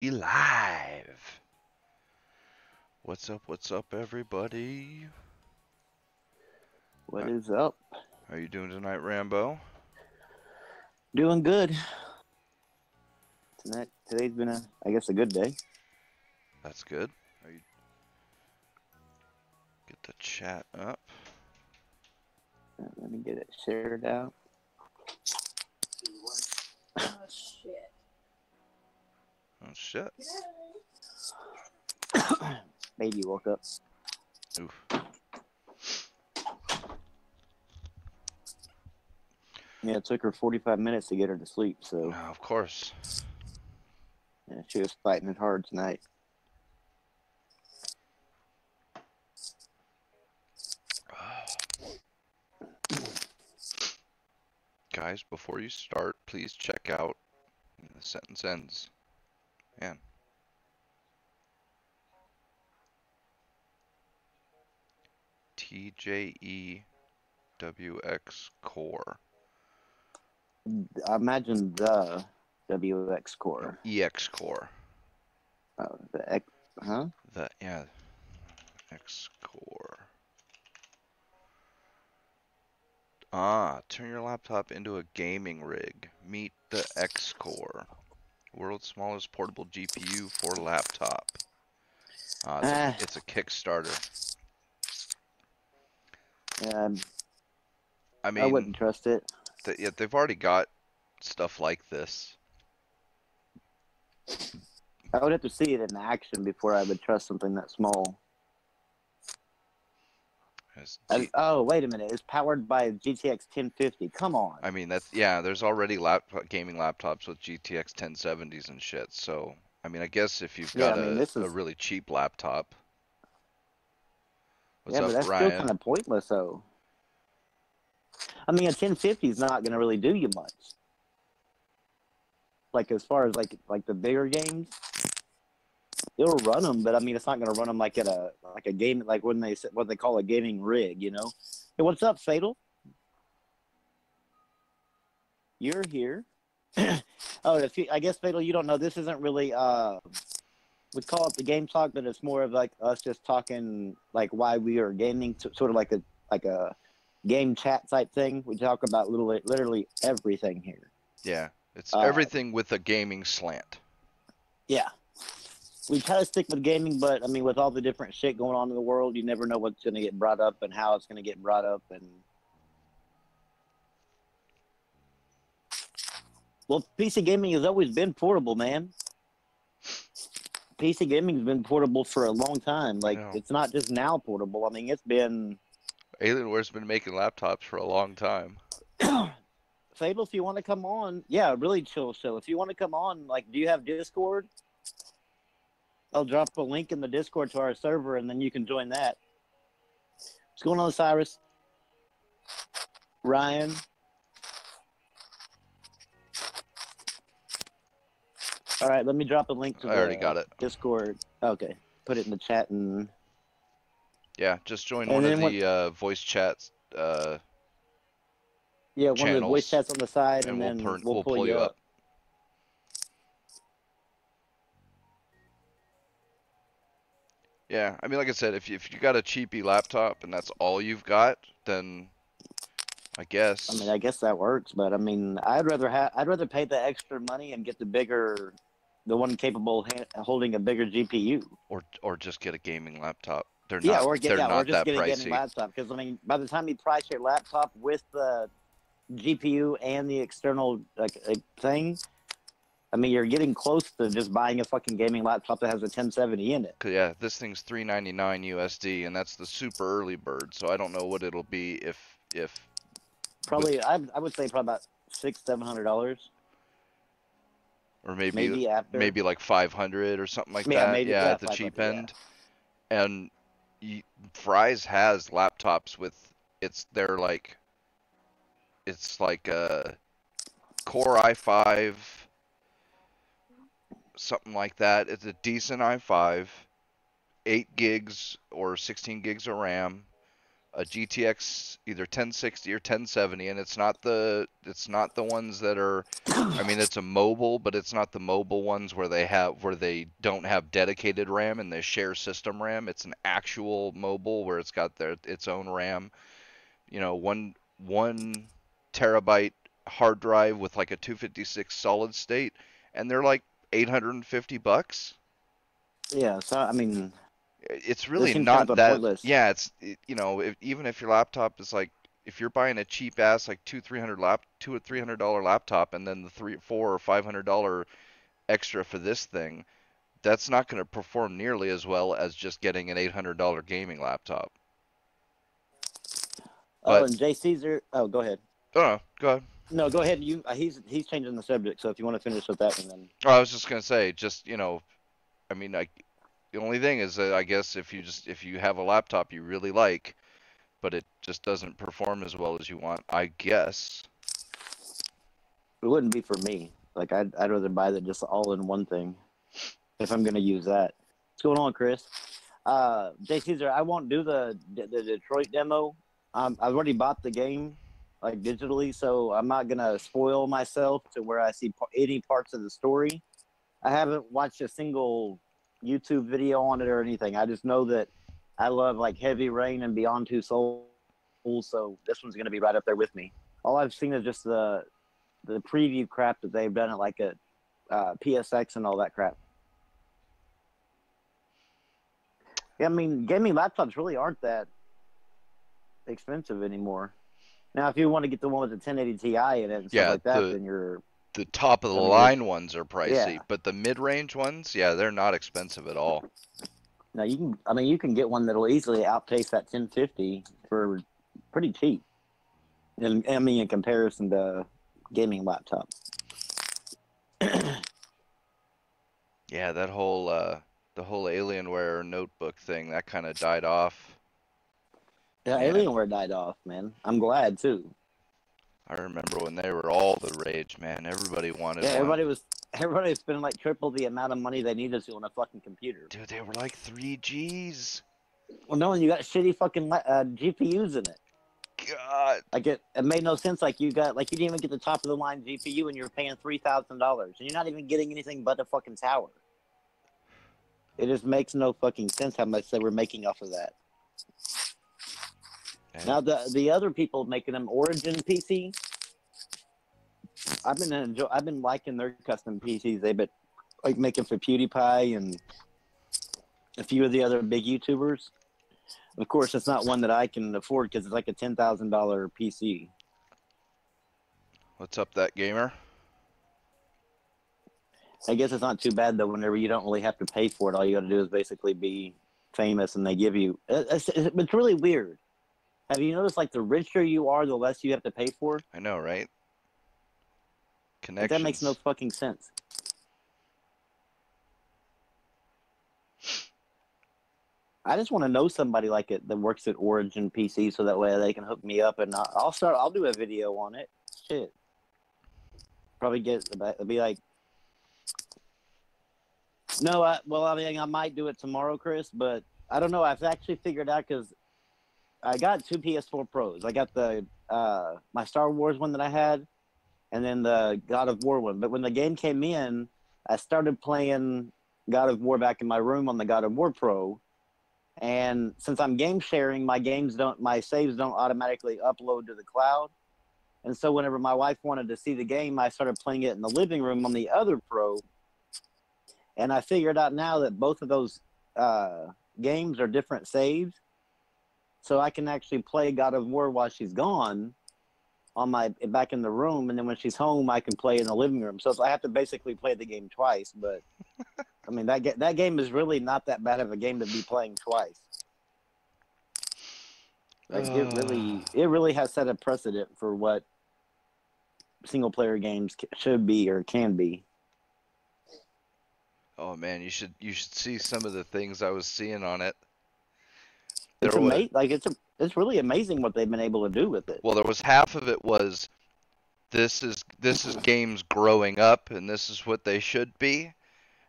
Live. What's up, everybody? What is up? How you doing tonight, Rambo? Doing good. Today's been I guess, a good day. That's good. Are you get the chat up? Let me get it shared out. Oh shit. Oh shit. Baby woke up. Oof. Yeah, it took her 45 minutes to get her to sleep, so Now, of course. yeah, she was fighting it hard tonight. Guys, before you start, please check out the sentence ends. Man. TJEWX core. I imagine the WX No, core. EX core. Oh, the X, huh? Yeah, X core. Turn your laptop into a gaming rig. Meet the X core. World's smallest portable GPU for laptop. It's a Kickstarter. Yeah, I I mean, wouldn't trust it. they've already got stuff like this. I would have to see it in action before I would trust something that small. Oh, wait a minute. It's powered by GTX 1050. Come on. I mean, there's already gaming laptops with GTX 1070s and shit. So, I mean, I guess if you've Yeah, got I mean, a this is. really cheap laptop. What's Yeah, but up, that's still kind Ryan? of pointless, though. I mean, a 1050 is not going to really do you much. Like as far as like the bigger games, it'll run them, but I mean, it's not going to run them like at a game like when they what they call a gaming rig, you know. Hey, what's up, Fatal? You're here. Oh, I guess Fatal, you don't know. This isn't really we call it the game talk, but it's more of like us just talking like why we are gaming, sort of like a game chat type thing. We talk about literally everything here. Yeah, it's everything with a gaming slant. Yeah. We try to stick with gaming, but I mean, with all the different shit going on in the world, you never know what's going to get brought up and how it's going to get brought up. And well, PC gaming has always been portable, man. PC gaming's been portable for a long time. Like, it's not just now portable. I mean, it's been. Alienware's been making laptops for a long time. Fable, if you want to come on, yeah, really chill show. If you want to come on, like, do you have Discord? I'll drop a link in the Discord to our server, and then you can join that. What's going on, Cyrus? Ryan? All right, let me drop a link to I already got it. Discord. Okay, put it in the chat and. Yeah, just join one of the voice chats. Yeah, one of the voice chats on the side, and then we'll pull you up. Yeah, I mean, like I said, if you got a cheapy laptop and that's all you've got, then I guess. I mean, I guess that works, but I mean, I'd rather pay the extra money and get the one capable holding a bigger GPU. Or just get a gaming laptop. Or just get a gaming laptop, because I mean, by the time you price your laptop with the GPU and the external thing, I mean, you're getting close to just buying a fucking gaming laptop that has a 1070 in it. Yeah, this thing's $399 USD, and that's the super early bird. So I don't know what it'll be if. Probably, I would say probably about $600-700. Or maybe like 500 or something like yeah, that. maybe, yeah, at the cheap end. Yeah. And Fry's has laptops with they're like a Core i5, something like that. It's a decent i5, 8 gigs or 16 gigs of RAM, a GTX either 1060 or 1070, and it's not the ones that are, I mean, it's a mobile, but it's not the mobile ones where they don't have dedicated RAM and they share system RAM. It's an actual mobile where it's got its own RAM. You know, one terabyte hard drive with like a 256 solid state, and they're like $850. Yeah, so I mean, It's this really seems kind not of that. pointless. Yeah, you know, even if your laptop is like, if you're buying a cheap ass like $200 or $300 laptop, and then the $400 or $500 extra for this thing, that's not going to perform nearly as well as just getting an $800 gaming laptop. Oh, But and Jay Caesar. Oh, go ahead. go ahead. No, go ahead. He's changing the subject. So if you want to finish with that one, then. Oh, I was just gonna say, just, you know, I mean, the only thing is that I guess if you have a laptop you really like, but it just doesn't perform as well as you want, I guess. It wouldn't be for me. Like I'd rather buy the just all in one thing if I'm gonna use that. What's going on, Chris? Jay Caesar, I won't do the Detroit demo. I've already bought the game like digitally, so I'm not gonna spoil myself to where I see any parts of the story. I haven't watched a single YouTube video on it or anything. I just know that I love like Heavy Rain and Beyond Two Souls, so this one's gonna be right up there with me. All I've seen is just the preview crap that they've done at like a PSX and all that crap. Yeah, I mean, gaming laptops really aren't that expensive anymore. Now, if you want to get the one with the 1080 Ti in it and stuff Yeah, like that, then you're the top of the I mean, line ones are pricey, yeah. but the mid-range ones, yeah, they're not expensive at all. now you can. I mean, you can get one that'll easily outpace that 1050 for pretty cheap. And I mean, in comparison to gaming laptop. Yeah, that whole the whole Alienware notebook thing, that kind of died off. Yeah, Man. Alienware died off, man. I'm glad too. I remember when they were all the rage, man. Everybody wanted Yeah, one. everybody was spending like triple the amount of money they needed to on a fucking computer. Dude, they were like 3Gs. Well, no, and you got shitty fucking GPUs in it. God. Like it made no sense. Like you didn't even get the top of the line GPU, and you're paying $3,000, and you're not even getting anything but a fucking tower. It just makes no fucking sense how much they were making off of that. And Now the other people making them Origin PC, I've been liking their custom PCs. They've been like making for PewDiePie and a few of the other big YouTubers. Of course, it's not one that I can afford because it's like a $10,000 PC. what's up, that gamer? I guess it's not too bad though. Whenever you don't really have to pay for it, all you got to do is basically be famous, and they give you. It's really weird. Have you noticed, like, the richer you are, the less you have to pay for? I know, right? Like, Connections. that makes no fucking sense. I just want to know somebody like it that works at Origin PC, so that way they can hook me up, and I'll do a video on it. Shit. Probably be like. No, I mean, I might do it tomorrow, Chris, but I don't know. I've actually figured out because I got 2 PS4 Pros. I got the my Star Wars one that I had, and then the God of War one. But when the game came in, I started playing God of War back in my room on the God of War Pro. And since I'm game sharing, my saves don't automatically upload to the cloud. And so whenever my wife wanted to see the game, I started playing it in the living room on the other Pro. And I figured out now that both of those games are different saves. So I can actually play God of War while she's gone on back in the room, and then when she's home, I can play in the living room. So I have to basically play the game twice. But I mean, that game is really not that bad of a game to be playing twice. Like it really has set a precedent for what single player games should be or can be. Oh man, you should see some of the things I was seeing on it. It's amazing. Like it's really amazing what they've been able to do with it. Well, there was half of it was this is games growing up and this is what they should be,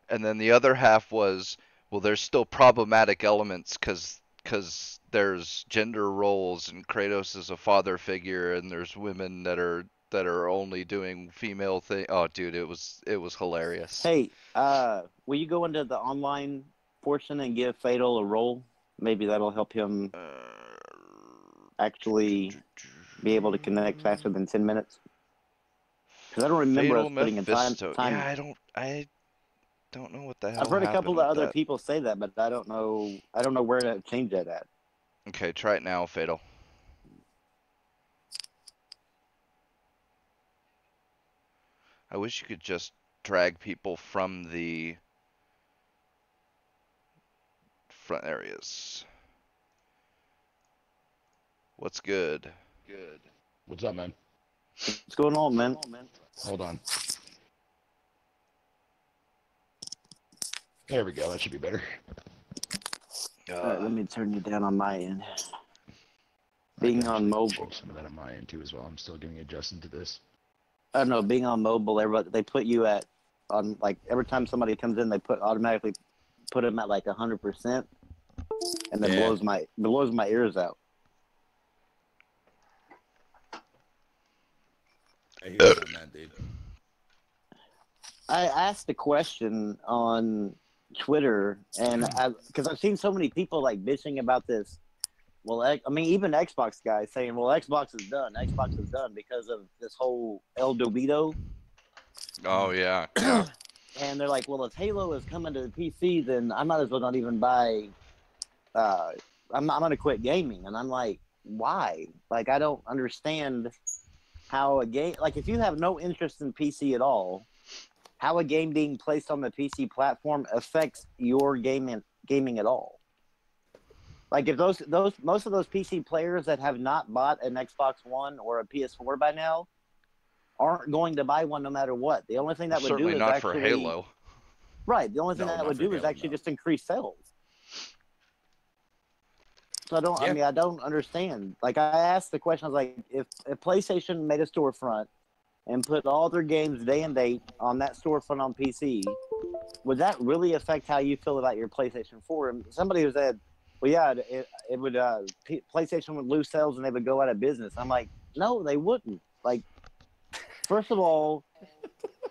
and then the other half was, well, there's still problematic elements because because there's gender roles and Kratos is a father figure and there's women that are only doing female thing. Oh, dude, it was hilarious. Hey, will you go into the online portion and give Fatal a role? Maybe that'll help him actually be able to connect faster than 10 minutes. Because I don't remember Fatal us putting a Mephisto. time. Yeah, I don't know what the hell I've heard a happened couple with of other that. people say that, but I don't know. I don't know where to change that at. Okay, try it now, Fatal. I wish you could just drag people from the front areas. What's good? Good. What's up, man? What's going on, man? Hold on. There we go. That should be better. All right, let me turn you down on my end. Being on mobile. Change some of that on my end too as well. I'm still getting adjusted to this. I don't know. Being on mobile, everybody they put you at on like every time somebody comes in, they automatically put them at like 100%, and it blows my ears out. I hear you on that, dude. I asked a question on Twitter, and because I've seen so many people like bitching about this. Well, I mean, even Xbox guys saying, "Well, Xbox is done. Xbox is done because of this whole El Dorito." Oh yeah. Yeah. And they're like, "Well, if Halo is coming to the PC, then I might as well not even buy. I'm going to quit gaming." And I'm like, "Why? Like, I don't understand how a game like if you have no interest in PC at all, how a game being placed on the PC platform affects your gaming at all." Like if those most of those PC players that have not bought an Xbox One or a PS4 by now aren't going to buy one no matter what. The only thing that would do Certainly is not actually for Halo. right. The only thing No, that not would for do is Halo, actually no. just increase sales. So I don't. Yeah. I mean, I don't understand. Like I asked the question. I was like, if PlayStation made a storefront and put all their games day and date on that storefront on PC, would that really affect how you feel about your PlayStation 4? And somebody who said, well, yeah, it would, PlayStation would lose sales and they would go out of business. I'm like, no, they wouldn't. Like, first of all,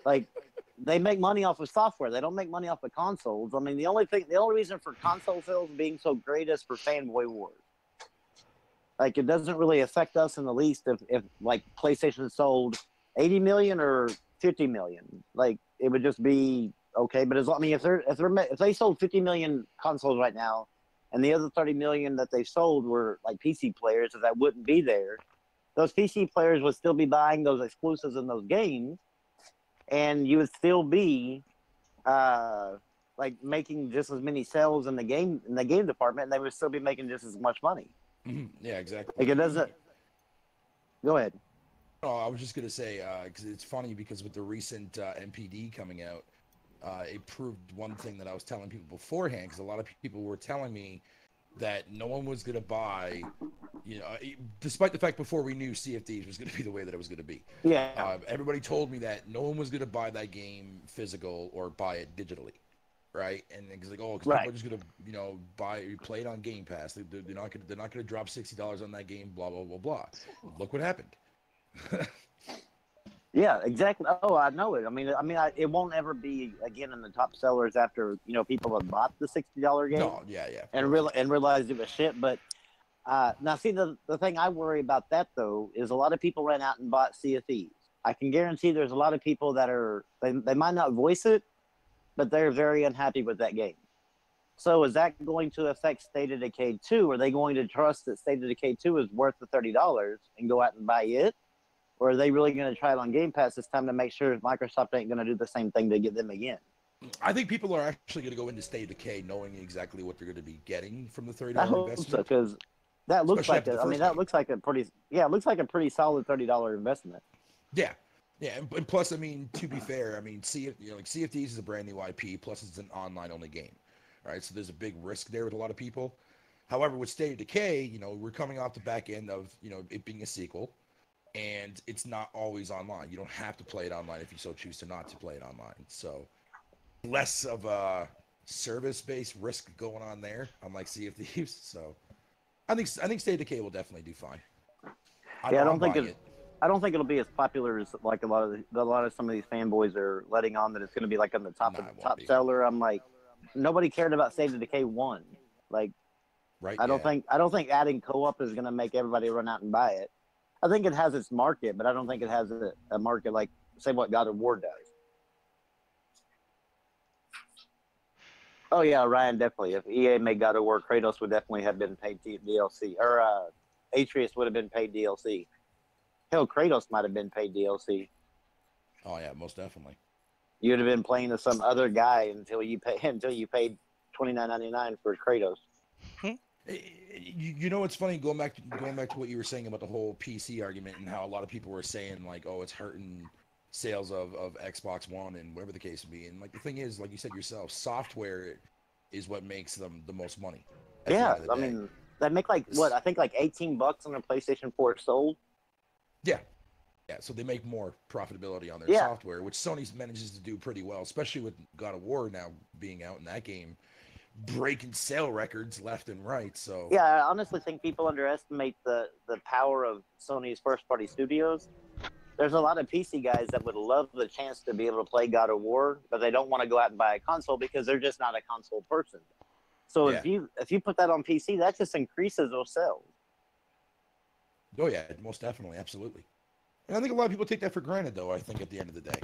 like, they make money off of software. They don't make money off of consoles. I mean, the only reason for console sales being so great is for fanboy wars. Like, it doesn't really affect us in the least if like, PlayStation sold 80 million or 50 million. Like, it would just be okay. But if they sold 50 million consoles right now, and the other 30 million that they sold were like PC players, that wouldn't be there. Those PC players would still be buying those exclusives in those games, and you would still be like making just as many sales in the game department, and they would still be making just as much money. Yeah, exactly. Like it doesn't. Go ahead. Oh, I was just gonna say because it's funny because with the recent MPD coming out, it proved one thing that I was telling people beforehand. Because a lot of people were telling me that no one was gonna buy, despite the fact before we knew CFDs was gonna be the way that it was gonna be. Yeah. Everybody told me that no one was gonna buy that game physical or buy it digitally, right? And it's like, because Right. people are just gonna play it on Game Pass. They're not gonna drop $60 on that game. Blah blah blah blah. Look what happened. Yeah, exactly. Oh, I know it. I mean, it won't ever be again in the top sellers after people have bought the $60 game. No, yeah. And realized it was shit. But now, see, the thing I worry about that though is a lot of people ran out and bought Sea of Thieves. I can guarantee there's a lot of people that they might not voice it, but they're very unhappy with that game. So is that going to affect State of Decay 2? Are they going to trust that State of Decay 2 is worth the $30 and go out and buy it? Or are they really going to try it on Game Pass this time to make sure Microsoft ain't going to do the same thing to get them again? I think people are actually going to go into State of Decay knowing exactly what they're going to be getting from the $30 I hope so, investment. because that looks Especially like after the first game. looks like a pretty solid $30 investment. Yeah, and plus, I mean, to be fair, I mean, Sea of Thieves is a brand new IP. Plus, it's an online-only game, right? So there's a big risk there with a lot of people. However, with State of Decay, we're coming off the back end of it being a sequel. And it's not always online. You don't have to play it online if you so choose to not to play it online. So less of a service-based risk going on there, unlike Sea of Thieves. So I think State of Decay will definitely do fine. Yeah, I'm buying it. I don't think it'll be as popular as like a lot of some of these fanboys are letting on that it's going to be like on the top Nah, of it the won't top be. seller. I'm like, nobody cared about State of Decay 1. Like, Right? I don't Yeah. think adding co-op is going to make everybody run out and buy it. I think it has its market, but I don't think it has a market like say what God of War does. Oh yeah, Ryan, definitely. If EA made God of War, Kratos would definitely have been paid DLC, or Atreus would have been paid DLC. Hell, Kratos might have been paid DLC. Oh yeah, most definitely. You'd have been playing as some other guy until you paid $29.99 for Kratos. You know what's funny? Going back to what you were saying about the whole PC argument and how a lot of people were saying like, oh, it's hurting sales of Xbox One and whatever the case may be. And like the thing is, like you said yourself, software is what makes them the most money. At the Yeah, end of the I day. mean, they make like what I think like $18 on a PlayStation 4 sold. Yeah. Yeah, so they make more profitability on their Yeah. software, which Sony manages to do pretty well, especially with God of War now being out in that game, breaking sale records left and right. So Yeah, I honestly think people underestimate the power of Sony's first party studios. There's a lot of PC guys that would love the chance to be able to play God of War, but they don't want to go out and buy a console because they're just not a console person. So Yeah. if you put that on PC, that just increases those sales. Oh yeah, most definitely, absolutely. And I think a lot of people take that for granted, though. I think at the end of the day.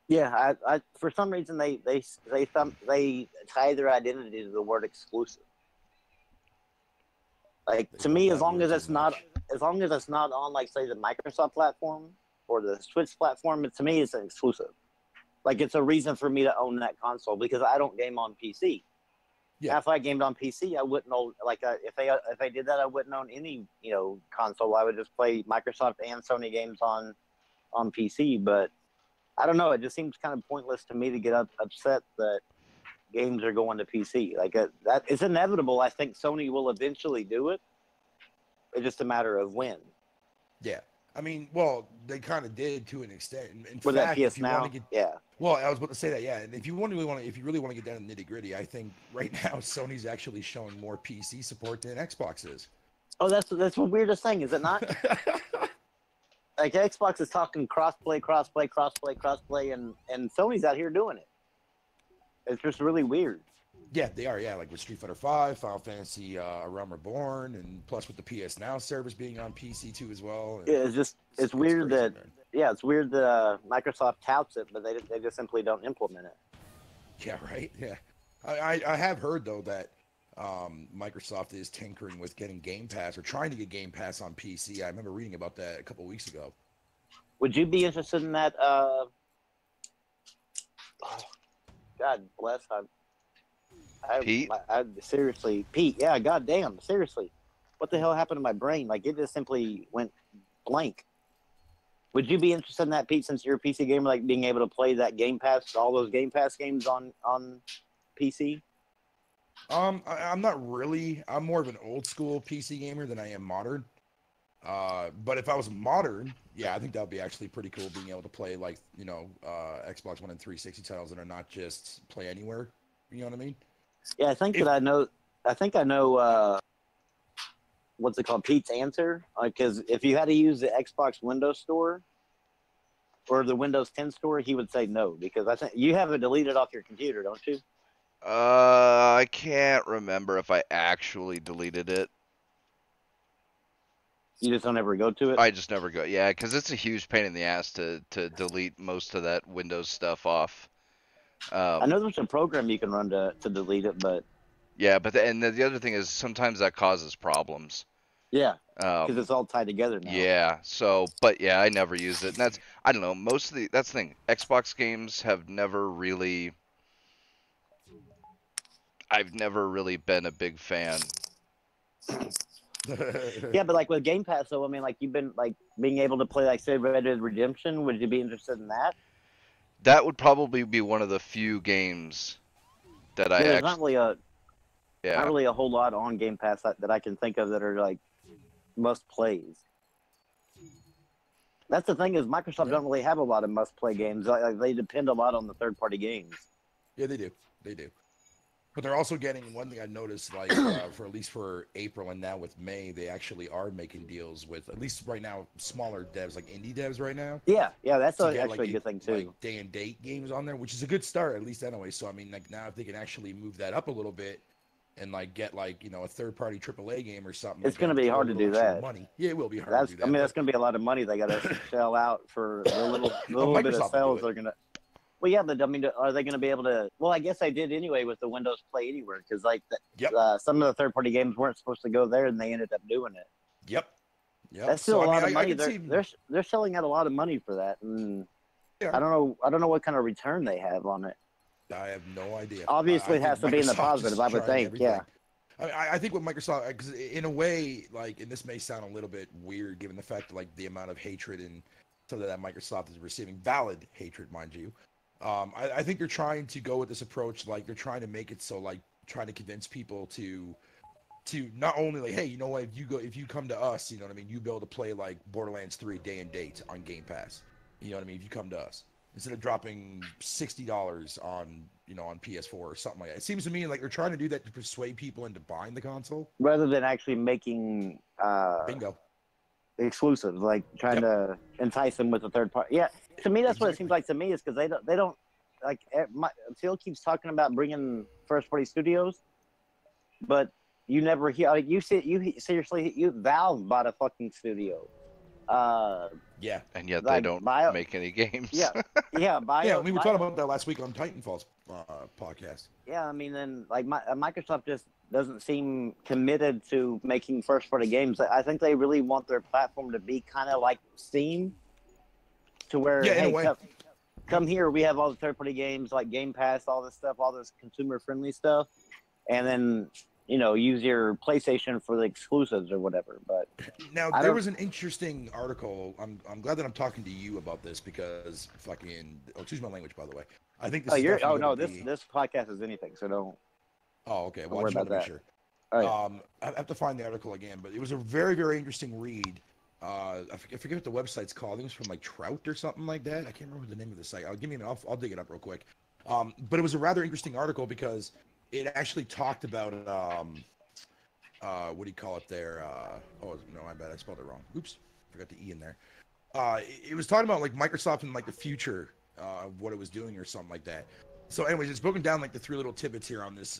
Yeah, I for some reason they tie their identity to the word exclusive. Like They to love me, that as long word as too it's not much. on like say the Microsoft platform or the Switch platform, to me it's an exclusive. Like it's a reason for me to own that console because I don't game on PC. Yeah. Now, if I gamed on PC, I wouldn't own if they did that, I wouldn't own any console. I would just play Microsoft and Sony games on PC. But I don't know. It just seems kind of pointless to me to get upset that games are going to PC. Like that, it's inevitable. I think Sony will eventually do it. It's just a matter of when. Yeah. I mean, well, they kind of did to an extent. In With fact, that if PS you Now, want to get, yeah. well, I was about to say that, yeah. And if you really want to get down to nitty gritty, I think right now Sony's actually showing more PC support than Xbox is. Oh, that's the weirdest thing, is it not? Like Xbox is talking crossplay, and Sony's out here doing it. It's just really weird. Yeah, they are. Yeah, like with Street Fighter V, Final Fantasy Realm Reborn, and plus with the PS Now service being on PC too as well. And Yeah, it's weird crazy, that man. it's weird that Microsoft touts it, but they just simply don't implement it. Yeah, right. Yeah, I have heard though that Microsoft is tinkering with getting Game Pass or trying to get Game Pass on PC. I remember reading about that a couple weeks ago. Would you be interested in that? God bless. Pete? I seriously, Pete. Yeah, goddamn, seriously. What the hell happened to my brain? Like it just simply went blank. Would you be interested in that, Pete? Since you're a PC gamer, like being able to play that Game Pass, all those Game Pass games on PC? I'm not really. I'm more of an old school PC gamer than I am modern. But if I was modern, yeah, I think that would be actually pretty cool being able to play like Xbox One and 360 titles that are not just play anywhere. You know what I mean? Yeah, I think I know. What's it called? Pete's answer. Because if you had to use the Xbox Windows Store or the Windows 10 Store, he would say no because I think you have it deleted off your computer, don't you? I can't remember if I actually deleted it. You just don't ever go to it. I just never go. Yeah, because it's a huge pain in the ass to delete most of that Windows stuff off. I know there's a program you can run to delete it, but yeah, but the other thing is sometimes that causes problems. yeah, because it's all tied together now. Yeah. So, but yeah, I never use it, and I don't know. That's the thing. Xbox games have never really. I've never really been a big fan. Yeah, but like with Game Pass, though, I mean, like you've been like being able to play like say Red Dead Redemption. Would you be interested in that? That would probably be one of the few games that I There's actually. not Yeah. really a whole lot on Game Pass that I can think of that are like must plays. That's the thing is Microsoft don't really have a lot of must play games. Like they depend a lot on the third party games. Yeah, they do. They do. But they're also getting one thing I noticed, like for at least for April and now with May, they actually are making deals with at least right now smaller devs like indie devs right now Yeah, that's to get actually a good thing too. like day and date games on there, which is a good start at least anyway. So I mean, like now if they can actually move that up a little bit and like get like a third party AAA game or something, It's like going to that, be throw a hard to little do extra that. Money, yeah, it will be hard That's to do that. I mean, but- that's going to be a lot of money they got to shell out for the little bit of Microsoft will do sales it. they're going to. Well, yeah, but I mean, are they going to be able to? Well, I guess they did anyway with the Windows Play Anywhere because like Yep. some of the third-party games weren't supposed to go there, and they ended up doing it. Yep. That's still So, a I mean, lot of I money. can see- They're selling out a lot of money for that, and Yeah. I don't know what kind of return they have on it. I have no idea. Obviously, it I has to think be in the Microsoft positive. is I would trying think, yeah. everything. I think with Microsoft, because in a way, like, and this may sound a little bit weird given the fact that, like, the amount of hatred and something that Microsoft is receiving, valid hatred, mind you. I think they're trying to go with this approach, like, they're trying to make it so, like, trying to convince people to not only like, hey, you know what, if you come to us, you know what I mean, you be able to play like Borderlands 3 day and date on Game Pass. You know what I mean? If you come to us, instead of dropping $60 on on PS4 or something like that. It seems to me like they're trying to do that to persuade people into buying the console. Rather than actually making Bingo. exclusives, like trying to entice them with a third party. Yeah, to me, that's what it seems like to me is because they don't like. Phil keeps talking about bringing first party studios, but you never hear like you seriously Valve bought a fucking studio. Yeah. And yet Like they don't Bio- make any games. Yeah, Yeah, we were talking about that last week on Titanfall's podcast. Yeah, I mean, then like Microsoft just doesn't seem committed to making first party games. I think they really want their platform to be kind of like Steam, to where Yeah, in a hey, way. come here, we have all the third party games like Game Pass, all this stuff, all this consumer friendly stuff, and then use your PlayStation for the exclusives or whatever. But Now I there don't- was an interesting article. I'm glad that I'm talking to you about this because fucking excuse my language, by the way. I think this. This podcast is anything, so don't. Oh, okay. Well, I worry just want to about be sure. All right. I have to find the article again, but it was a very, very interesting read. I forget what the website's called. I think it was from like Trout or something like that. I can't remember the name of the site. I'll dig it up real quick. But it was a rather interesting article because it actually talked about what do you call it there? Oh no, I bet I spelled it wrong. Oops, forgot the E in there. It was talking about like Microsoft and like the future of what it was doing or something like that. So, anyways, it's broken down like the three little tidbits here on this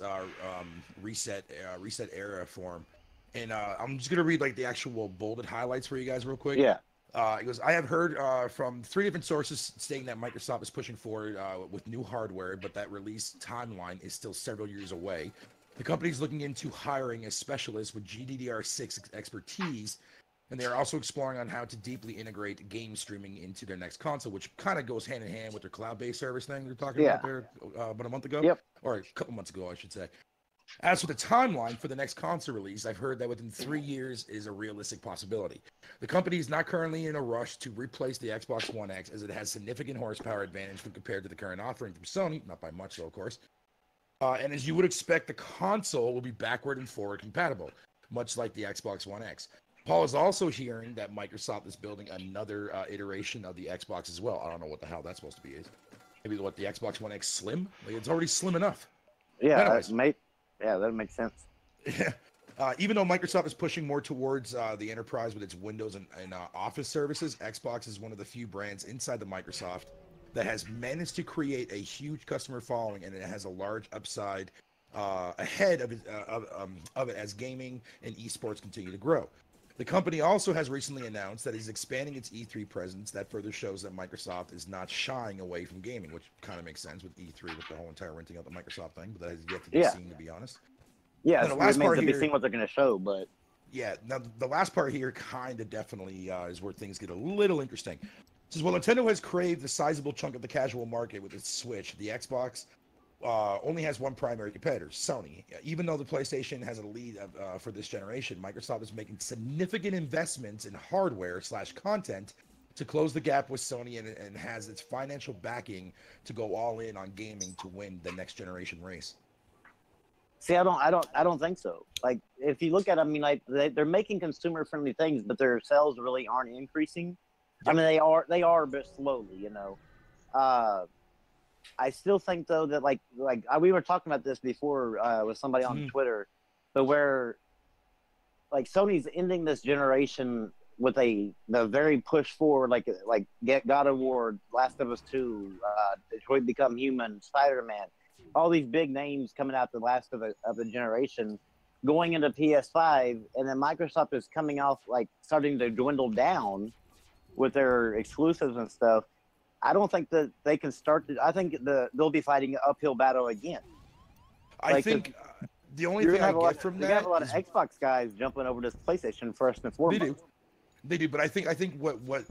reset era form, and I'm just gonna read like the actual bolded highlights for you guys real quick. Yeah. It goes, I have heard from 3 different sources stating that Microsoft is pushing forward with new hardware, but that release timeline is still several years away. The company is looking into hiring a specialist with GDDR6 expertise, and they are also exploring on how to deeply integrate game streaming into their next console, which kind of goes hand in hand with their cloud-based service thing they're talking about there about a month ago. Yep. Or a couple months ago, I should say. As for the timeline for the next console release, I've heard that within 3 years is a realistic possibility. The company is not currently in a rush to replace the Xbox One X, as it has significant horsepower advantage when compared to the current offering from Sony, not by much though, of course. And as you would expect, the console will be backward and forward compatible, much like the Xbox One X. Paul is also hearing that Microsoft is building another iteration of the Xbox as well. I don't know what the hell that's supposed to be. Maybe what, the Xbox One X Slim? Like, it's already slim enough. Yeah, Anyways. that makes sense. Even though Microsoft is pushing more towards the enterprise with its Windows and Office services, Xbox is one of the few brands inside the Microsoft that has managed to create a huge customer following, and it has a large upside ahead of it as gaming and esports continue to grow. The company also has recently announced that it is expanding its E3 presence. That further shows that Microsoft is not shying away from gaming, which kind of makes sense with E3 with the whole entire renting out the Microsoft thing, but that has yet to be seen, to be honest. Yeah, Now, it the last remains part to be here- seen what they're going to show, but Yeah, now the last part here kind of definitely is where things get a little interesting. It says, well, Nintendo has craved a sizable chunk of the casual market with its Switch. The Xbox only has one primary competitor, Sony. Even though the PlayStation has a lead for this generation, Microsoft is making significant investments in hardware/content to close the gap with Sony and has its financial backing to go all in on gaming to win the next generation race. see, I don't think so. Like, if you look at, I mean, like they're making consumer friendly things, but their sales really aren't increasing. I mean, they are, but slowly, I still think though that we were talking about this before with somebody on Twitter, but where like Sony's ending this generation with the very push forward, like get God of War, Last of Us 2, Detroit Become Human, Spider-Man, all these big names coming out the last of the generation, going into PS5, and then Microsoft is coming off like starting to dwindle down with their exclusives and stuff. I don't think that they can start to. I think they'll be fighting an uphill battle again. I think the only thing I get from that, you have a lot of Xbox guys jumping over to PlayStation first and foremost. They do, but I think what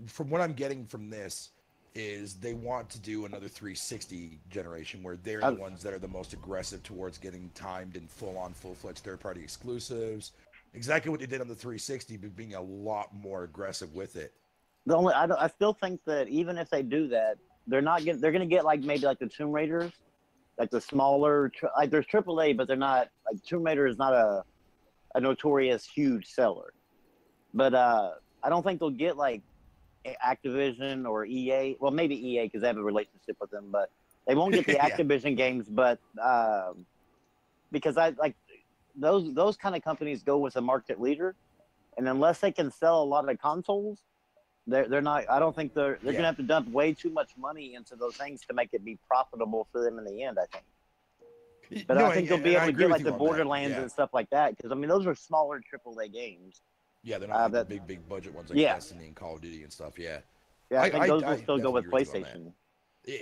from what I'm getting from this is they want to do another 360 generation where they're the ones that are the most aggressive towards getting timed and full-fledged third-party exclusives. Exactly what they did on the 360, but being a lot more aggressive with it. I still think that even if they do that, they're going to get like maybe like the Tomb Raiders, like the smaller, like there's AAA, but they're not like Tomb Raider is not a notorious huge seller. But I don't think they'll get like Activision or EA. Well, maybe EA because they have a relationship with them, but they won't get the Activision games. But because I like those kind of companies go with a market leader, and unless they can sell a lot of consoles, they're not. I don't think they're gonna have to dump way too much money into those things to make it be profitable for them in the end. I think. But I think they'll be able to get like the Borderlands and stuff like that because I mean those are smaller AAA games. Yeah, they're not like the big budget ones like Destiny and Call of Duty and stuff. Yeah, I think those will still go with PlayStation.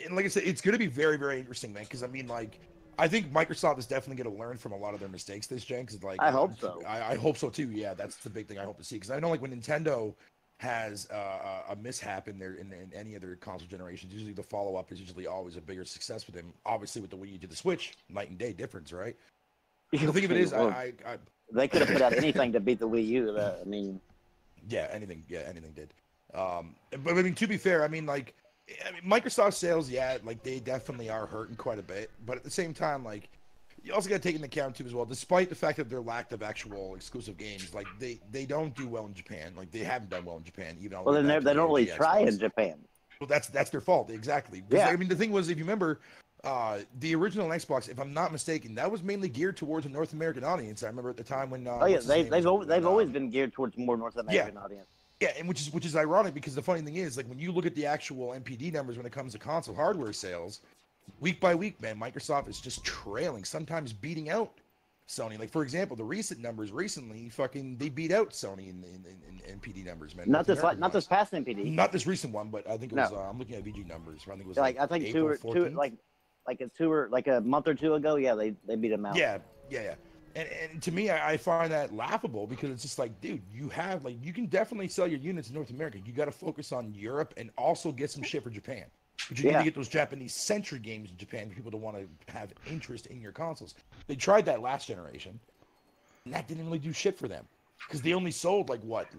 And like I said, it's going to be very, very interesting, man. Because I mean, like, I think Microsoft is definitely going to learn from a lot of their mistakes this gen. Because like, I hope so. I hope so too. Yeah, that's the big thing I hope to see. Because I know like when Nintendo has a mishap in any other console generations, usually the follow up is usually always a bigger success with them. Obviously, with the Wii U to the Switch, night and day difference, right? The thing of it is, they could have put out anything to beat the Wii U. I mean, anything did. But I mean, to be fair, I mean, Microsoft sales, like they definitely are hurting quite a bit. But at the same time, like you also got to take into account too as well. Despite the fact that their lack of actual exclusive games, like they don't do well in Japan. Like they haven't done well in Japan, even. Well, then they don't really try in Japan. Well, that's their fault, exactly. Yeah. I mean, the thing was, if you remember. The original Xbox, if I'm not mistaken, that was mainly geared towards a North American audience. I remember at the time when they've always been geared towards more North American audience. Yeah, and which is ironic because the funny thing is, like when you look at the actual NPD numbers when it comes to console hardware sales, week by week, man, Microsoft is just trailing, sometimes beating out Sony. Like for example, the recent numbers recently, they beat out Sony in NPD numbers, man. Not this past NPD. Not this recent one, but I think it was. I'm looking at VG numbers. I think it was I think April 14th. like a month or two ago, they beat him out. Yeah. And to me, I find that laughable because it's just like, dude, you can definitely sell your units in North America. You got to focus on Europe and also get some shit for Japan. But you need to get those Japanese-centric games in Japan for people to want to have interest in your consoles. They tried that last generation, and that didn't really do shit for them. Because they only sold,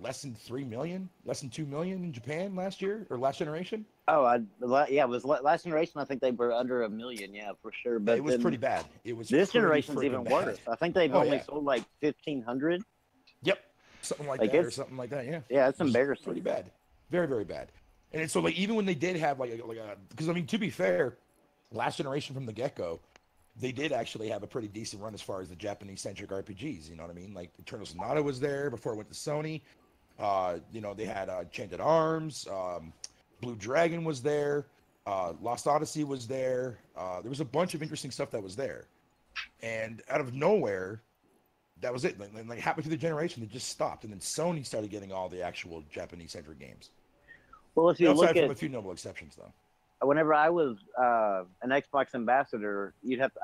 less than 3 million? Less than 2 million in Japan last year? Or last generation? Oh, it was last generation. I think they were under 1 million, for sure. But it was pretty bad. This generation's even worse. I think they've only sold 1,500. Yep, something like that, or something like that. Yeah, it's embarrassing. Pretty bad, very, very bad. And so even when they did have because I mean to be fair, last generation from the get-go, they did actually have a pretty decent run as far as the Japanese-centric RPGs. You know what I mean? Like Eternal Sonata was there before it went to Sony. They had Chained at Arms. Blue Dragon was there. Lost Odyssey was there. There was a bunch of interesting stuff that was there. And out of nowhere, that was it. Like halfway through the generation, it just stopped. And then Sony started getting all the actual Japanese-centric games. Well, if you look at a few notable exceptions, though. Whenever I was an Xbox ambassador,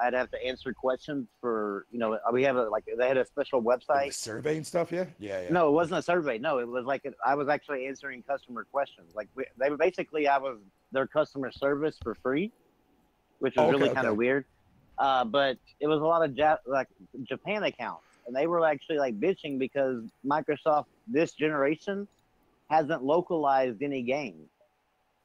I'd have to answer questions for we have they had a special website, survey and stuff. Yeah. No, it wasn't a survey. No, it was I was actually answering customer questions. I was their customer service for free, which was really kind of weird. But it was a lot of Japan accounts, and they were actually bitching because Microsoft this generation hasn't localized any games.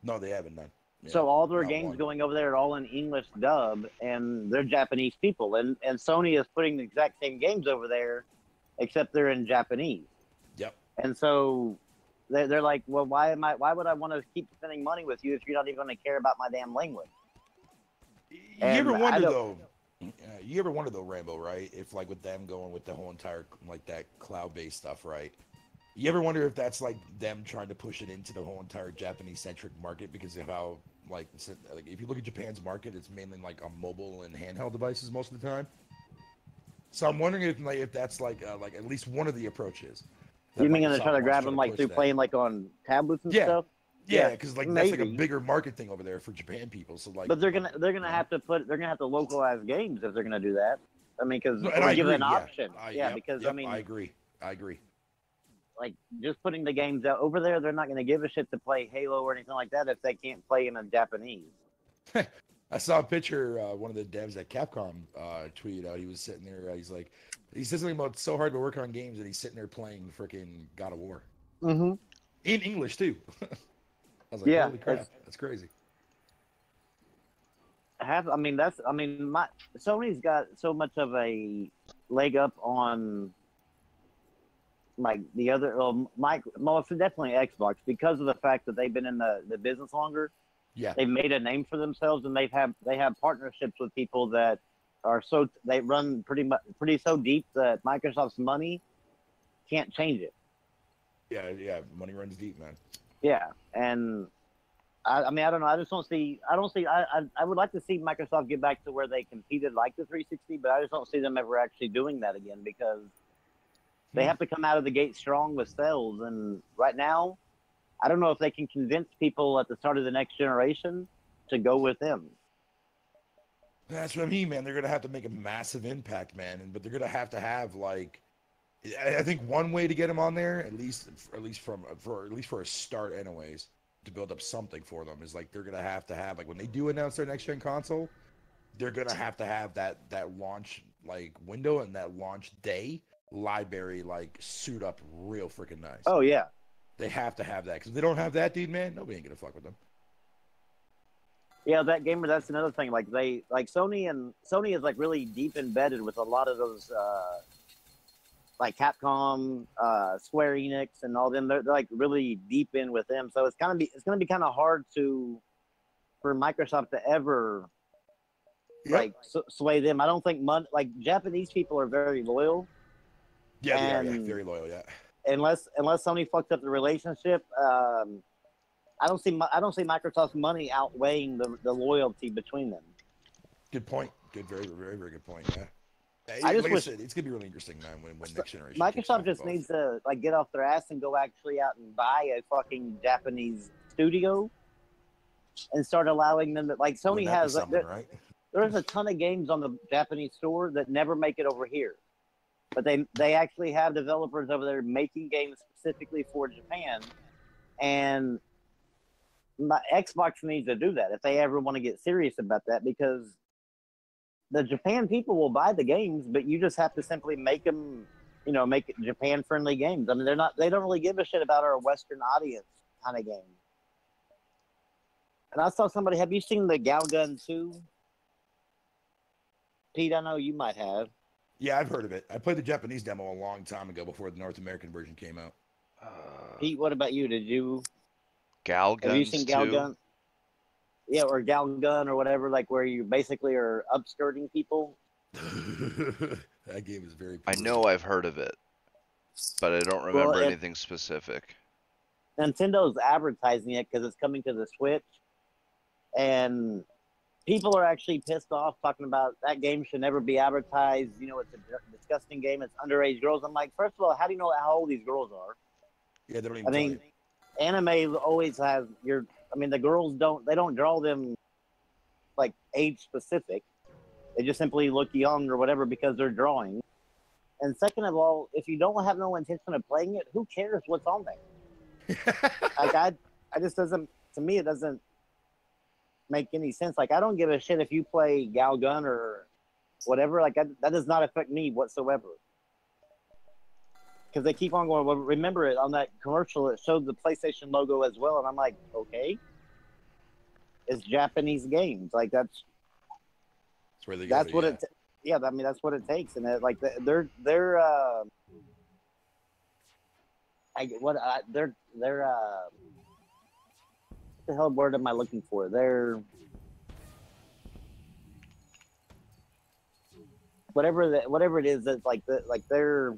No, they haven't done. Yeah, so all their games going over there are all in English dub, and they're Japanese people, and Sony is putting the exact same games over there, except they're in Japanese. Yep. And so they're like, well, why would I want to keep spending money with you if you're not even going to care about my damn language? You And ever I wonder don't- though? You ever wonder though, Rambo, right? If like with them going with the whole entire like that cloud-based stuff, right? You ever wonder if that's like them trying to push it into the whole entire Japanese-centric market because of how like if you look at Japan's market, it's mainly like on mobile and handheld devices most of the time. So I'm wondering if that's like at least one of the approaches that You mean gonna Microsoft try to wants grab them like push through that. playing like on tablets and Yeah. stuff? Yeah, because like that's like a maybe. bigger market thing over there for Japan people. So like, But they're gonna Yeah. have to localize games if they're gonna do that. I mean, because No, and I give agree. an Yeah, option. yep, because yep, I mean, I agree. I agree. like just putting the games out over there, they're not gonna give a shit to play Halo or anything like that if they can't play them in Japanese. I saw a picture. One of the devs at Capcom tweeted out. He was sitting there. He said something about it's so hard to work on games, and he's sitting there playing freaking God of War Mm-hmm. in English too. I was like, Yeah, holy crap, that's crazy. My Sony's got so much of a leg up on like the other, it's definitely Xbox because of the fact that they've been in the business longer. Yeah, They've made a name for themselves, and they have partnerships with people that are they run pretty so deep that Microsoft's money can't change it. yeah. Money runs deep, man. Yeah, and I don't know. I don't see. I would like to see Microsoft get back to where they competed like the 360, but I just don't see them ever actually doing that again because they have to come out of the gate strong with sales. And right now, I don't know if they can convince people at the start of the next generation to go with them. That's what I mean, man. They're gonna have to make a massive impact, man. But they're gonna have like, I think one way to get them on there, at least for a start, anyways, to build up something for them is like they're gonna have like when they do announce their next gen console, they're gonna have that launch like window and that launch day library like suit up real freaking nice. Oh yeah. They have to have that because if they don't have that, dude, man, nobody ain't gonna fuck with them. Yeah, that gamer. That's another thing. Like Sony is like really deep embedded with a lot of those, like Capcom, Square Enix, and all them. They're like really deep in with them. So it's gonna be kind of hard for Microsoft to ever like sway them. I don't think like Japanese people are very loyal. Yeah, they are. Yeah, And- very loyal. Yeah. Unless Sony fucked up the relationship. I don't see Microsoft's money outweighing the loyalty between them. Good point. Good, very, very, very good point. Yeah. I just like wish- I said, it's gonna be really interesting, man. When next generation. kicks Microsoft off just both. needs to like get off their ass and go actually out and buy a fucking Japanese studio and start allowing them to like Sony Wouldn't that be has. something, right? There's a ton of games on the Japanese store that never make it over here, but they actually have developers over there making games specifically for Japan, and Xbox needs to do that if they ever want to get serious about that because the Japan people will buy the games, but you just have to simply make them, make Japan friendly games. I mean, they don't really give a shit about our Western audience kind of game. And I saw somebody, have you seen the Galgun 2? Pete, I know you might have. Yeah, I've heard of it. I played the Japanese demo a long time ago before the North American version came out. Pete, what about you? Have you Galguns seen too? Galgun? Yeah, or Galgun or whatever, like where you basically are upskirting people. That game is very. I know I've heard of it, but I don't remember anything specific. Nintendo's advertising it because it's coming to the Switch, and people are actually pissed off talking about that game should never be advertised. It's a disgusting game. It's underage girls. I'm like, first of all, how do you know how old these girls are? Yeah, they don't even. I mean, anime always has the girls don't draw them like age specific. They just simply look young or whatever because they're drawing. And second of all, if you don't have no intention of playing it, who cares what's on there? Like I just doesn't, to me, it doesn't make any sense. Like I don't give a shit if you play Galgun or whatever. Like that does not affect me whatsoever. Because they keep on going, well, remember it on that commercial, it showed the PlayStation logo as well. And I'm like, okay, it's Japanese games. Like that's where they that's go, what yeah. it, yeah, I mean, that's what it takes. And like they're what the hell word am I looking for? They're whatever it is that's like their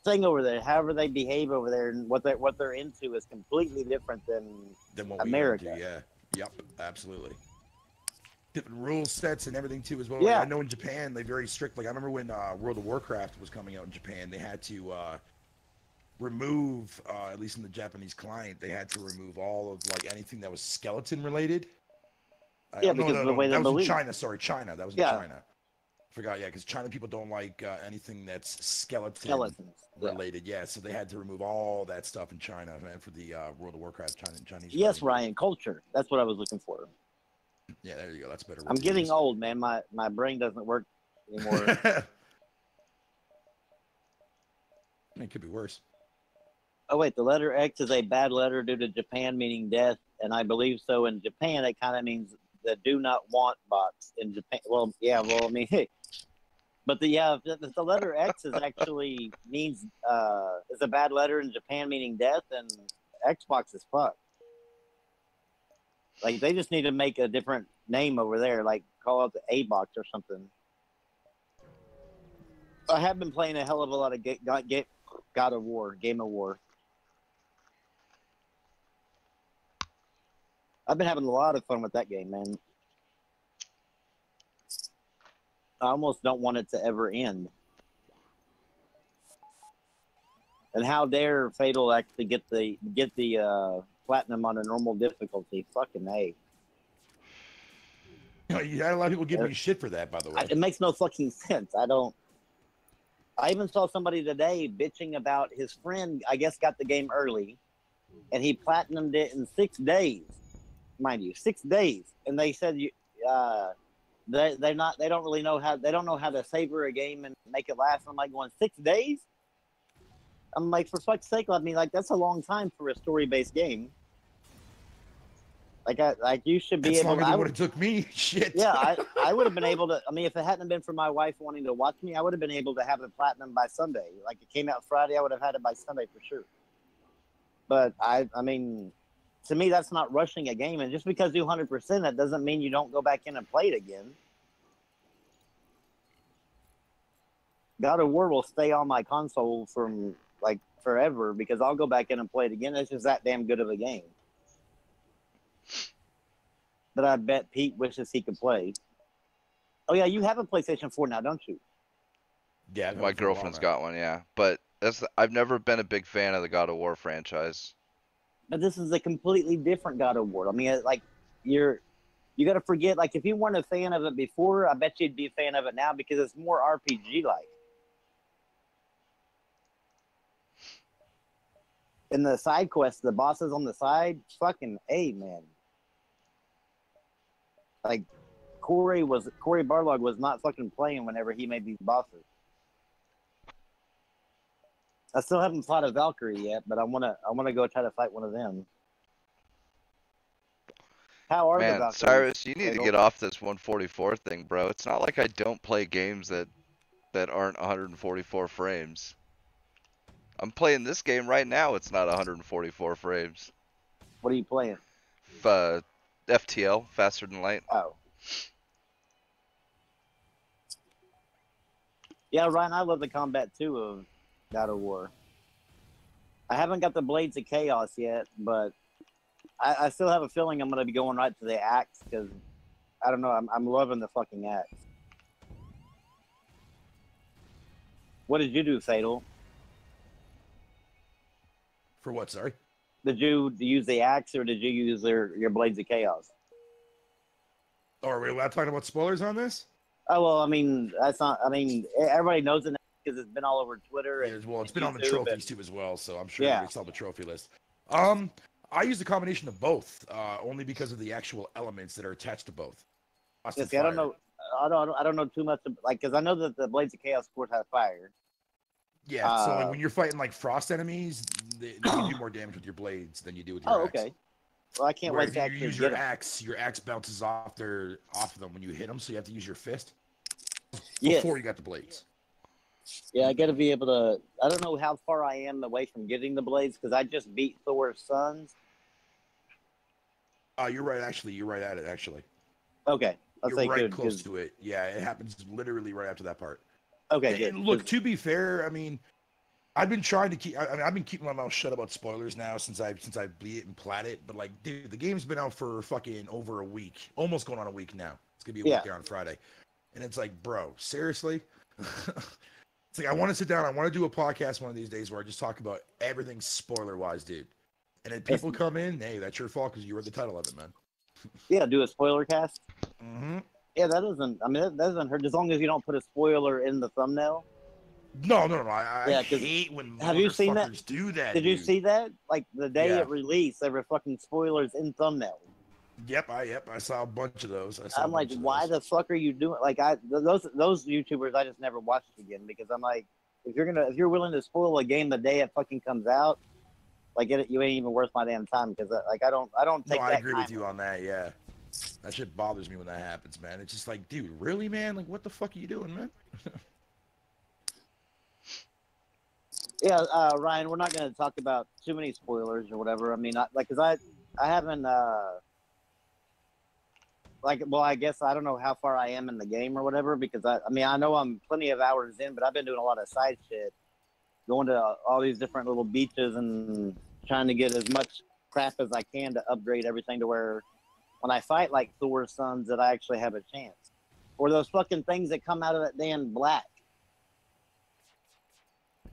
thing over there, however they behave over there, and what they're into is completely different than what America. we do. Yeah. Yep. Absolutely. Different rule sets and everything too as well. Yeah. I know in Japan they're very strict. Like I remember when World of Warcraft was coming out in Japan, they had to remove, at least in the Japanese client, they had to remove all of like anything that was skeleton related. Yeah, because of the way they that was in believe. China. Sorry, China. That was in Yeah. China. Forgot. Yeah, because China people don't like anything that's Skeletons. Yeah. related. Yeah, so they had to remove all that stuff in China, man, for the World of Warcraft Chinese. Yes, version. Ryan, culture. That's what I was looking for. Yeah, there you go. That's a better. I'm getting old, man. My brain doesn't work anymore. It could be worse. Oh wait, the letter X is a bad letter due to Japan meaning death, and I believe so. In Japan, it kind of means the do not want box. In Japan, well, yeah, well, I mean, hey, but if the letter X is actually means is a bad letter in Japan meaning death, and Xbox is fucked. Like they just need to make a different name over there, like call it the A box or something. I have been playing a hell of a lot of God of War, Game of War. I've been having a lot of fun with that game, man. I almost don't want it to ever end. And how dare Fatal actually get the platinum on a normal difficulty? Fucking A. You had a lot of people giving you shit for that, by the way. It makes no fucking sense. I even saw somebody today bitching about his friend, I guess, got the game early, and he platinumed it in 6 days. Mind you, 6 days. And they said they don't really know how to savor a game and make it last. I'm like, going 6 days? I'm like, for fuck's sake, I mean, like, that's a long time for a story-based game. Like you should be It's able. longer than what it took me. Shit. Yeah, I would have been able to. I mean, if it hadn't been for my wife wanting to watch me, I would have been able to have the platinum by Sunday. Like it came out Friday, I would have had it by Sunday for sure. But I mean, to me, that's not rushing a game. And just because you 100%, that doesn't mean you don't go back in and play it again. God of War will stay on my console from like forever because I'll go back in and play it again. It's just that damn good of a game. That I bet Pete wishes he could play. Oh yeah, you have a PlayStation 4 now, don't you? Yeah, My girlfriend's got one, yeah. But I've never been a big fan of the God of War franchise. But this is a completely different God of War. I mean, like you got to forget. Like if you weren't a fan of it before, I bet you'd be a fan of it now because it's more RPG like. And the side quests, the bosses on the side, fucking A, man. Like Cory Barlog was not fucking playing whenever he made these bosses. I still haven't fought a Valkyrie yet, but I wanna go try to fight one of them. How are the Man, Valkyries? Cyrus, you need to get off this 144 thing, bro. It's not like I don't play games that aren't 144 frames. I'm playing this game right now. It's not 144 frames. What are you playing? FTL, Faster Than Light. Oh. Yeah, Ryan, I love the combat too of God of War. I haven't got the Blades of Chaos yet, but I still have a feeling I'm going to be going right to the axe because, I don't know, I'm loving the fucking axe. What did you do, Fatal? For what, sorry? Did you use the axe or did you use your Blades of Chaos? Oh, are we allowed talking about spoilers on this? Oh, well, I mean, that's not, I mean, everybody knows it because it's been all over Twitter. Yeah, well, it's been on the YouTube trophies too as well, so I'm sure Yeah. it's on the trophy list. I use a combination of both, only because of the actual elements that are attached to both. Yeah, see, I don't know. I don't know too much, because I know that the Blades of Chaos, of course, have fire. Yeah, so like, when you're fighting like frost enemies, you do more damage with your blades than you do with your Oh, axe. okay. Well, I can't Where wait if to you actually use get your it. axe, your axe bounces off of them when you hit them, so you have to use your fist Yes. before you got the blades. Yeah, I got to be able to. I don't know how far I am away from getting the blades because I just beat Thor's sons. You're right. Actually, you're right at it. Actually, Okay, was You're like, right dude, close 'cause- to it. Yeah, it happens literally right after that part. okay, And, good. and look, 'Cause- to be fair, I mean, I've been trying to keep. I mean, I've been keeping my mouth shut about spoilers now since I beat it and plat it. But like, dude, the game's been out for fucking over a week, almost going on a week now. It's gonna be a Yeah. week there on Friday, and it's like, bro, seriously. It's like I want to sit down. I want to do a podcast one of these days where I just talk about everything spoiler wise, dude. And then people come in, hey, that's your fault because you read the title of it, man. yeah, do a spoiler cast. Mm-hmm. Yeah, that doesn't. I mean, that doesn't hurt as long as you don't put a spoiler in the thumbnail. No. Yeah, I 'cause hate when have you seen that? motherfuckers do that. Did you dude. see that? Like the day Yeah. it released, there were fucking spoilers in thumbnails. Yep, I saw a bunch of those. I'm like, why the fuck are you doing? Like, those YouTubers, I just never watched again because I'm like, if you're willing to spoil a game the day it fucking comes out, like you ain't even worth my damn time because like I don't take. No, that I agree with time. you on that. Yeah, that shit bothers me when that happens, man. It's just like, dude, really, man? Like, what the fuck are you doing, man? Yeah, Ryan, we're not going to talk about too many spoilers or whatever. I mean, because I haven't, well, I guess I don't know how far I am in the game or whatever, because I mean, I know I'm plenty of hours in, but I've been doing a lot of side shit, going to all these different little beaches and trying to get as much crap as I can to upgrade everything to where when I fight like Thor's sons that I actually have a chance. Or those fucking things that come out of that damn black.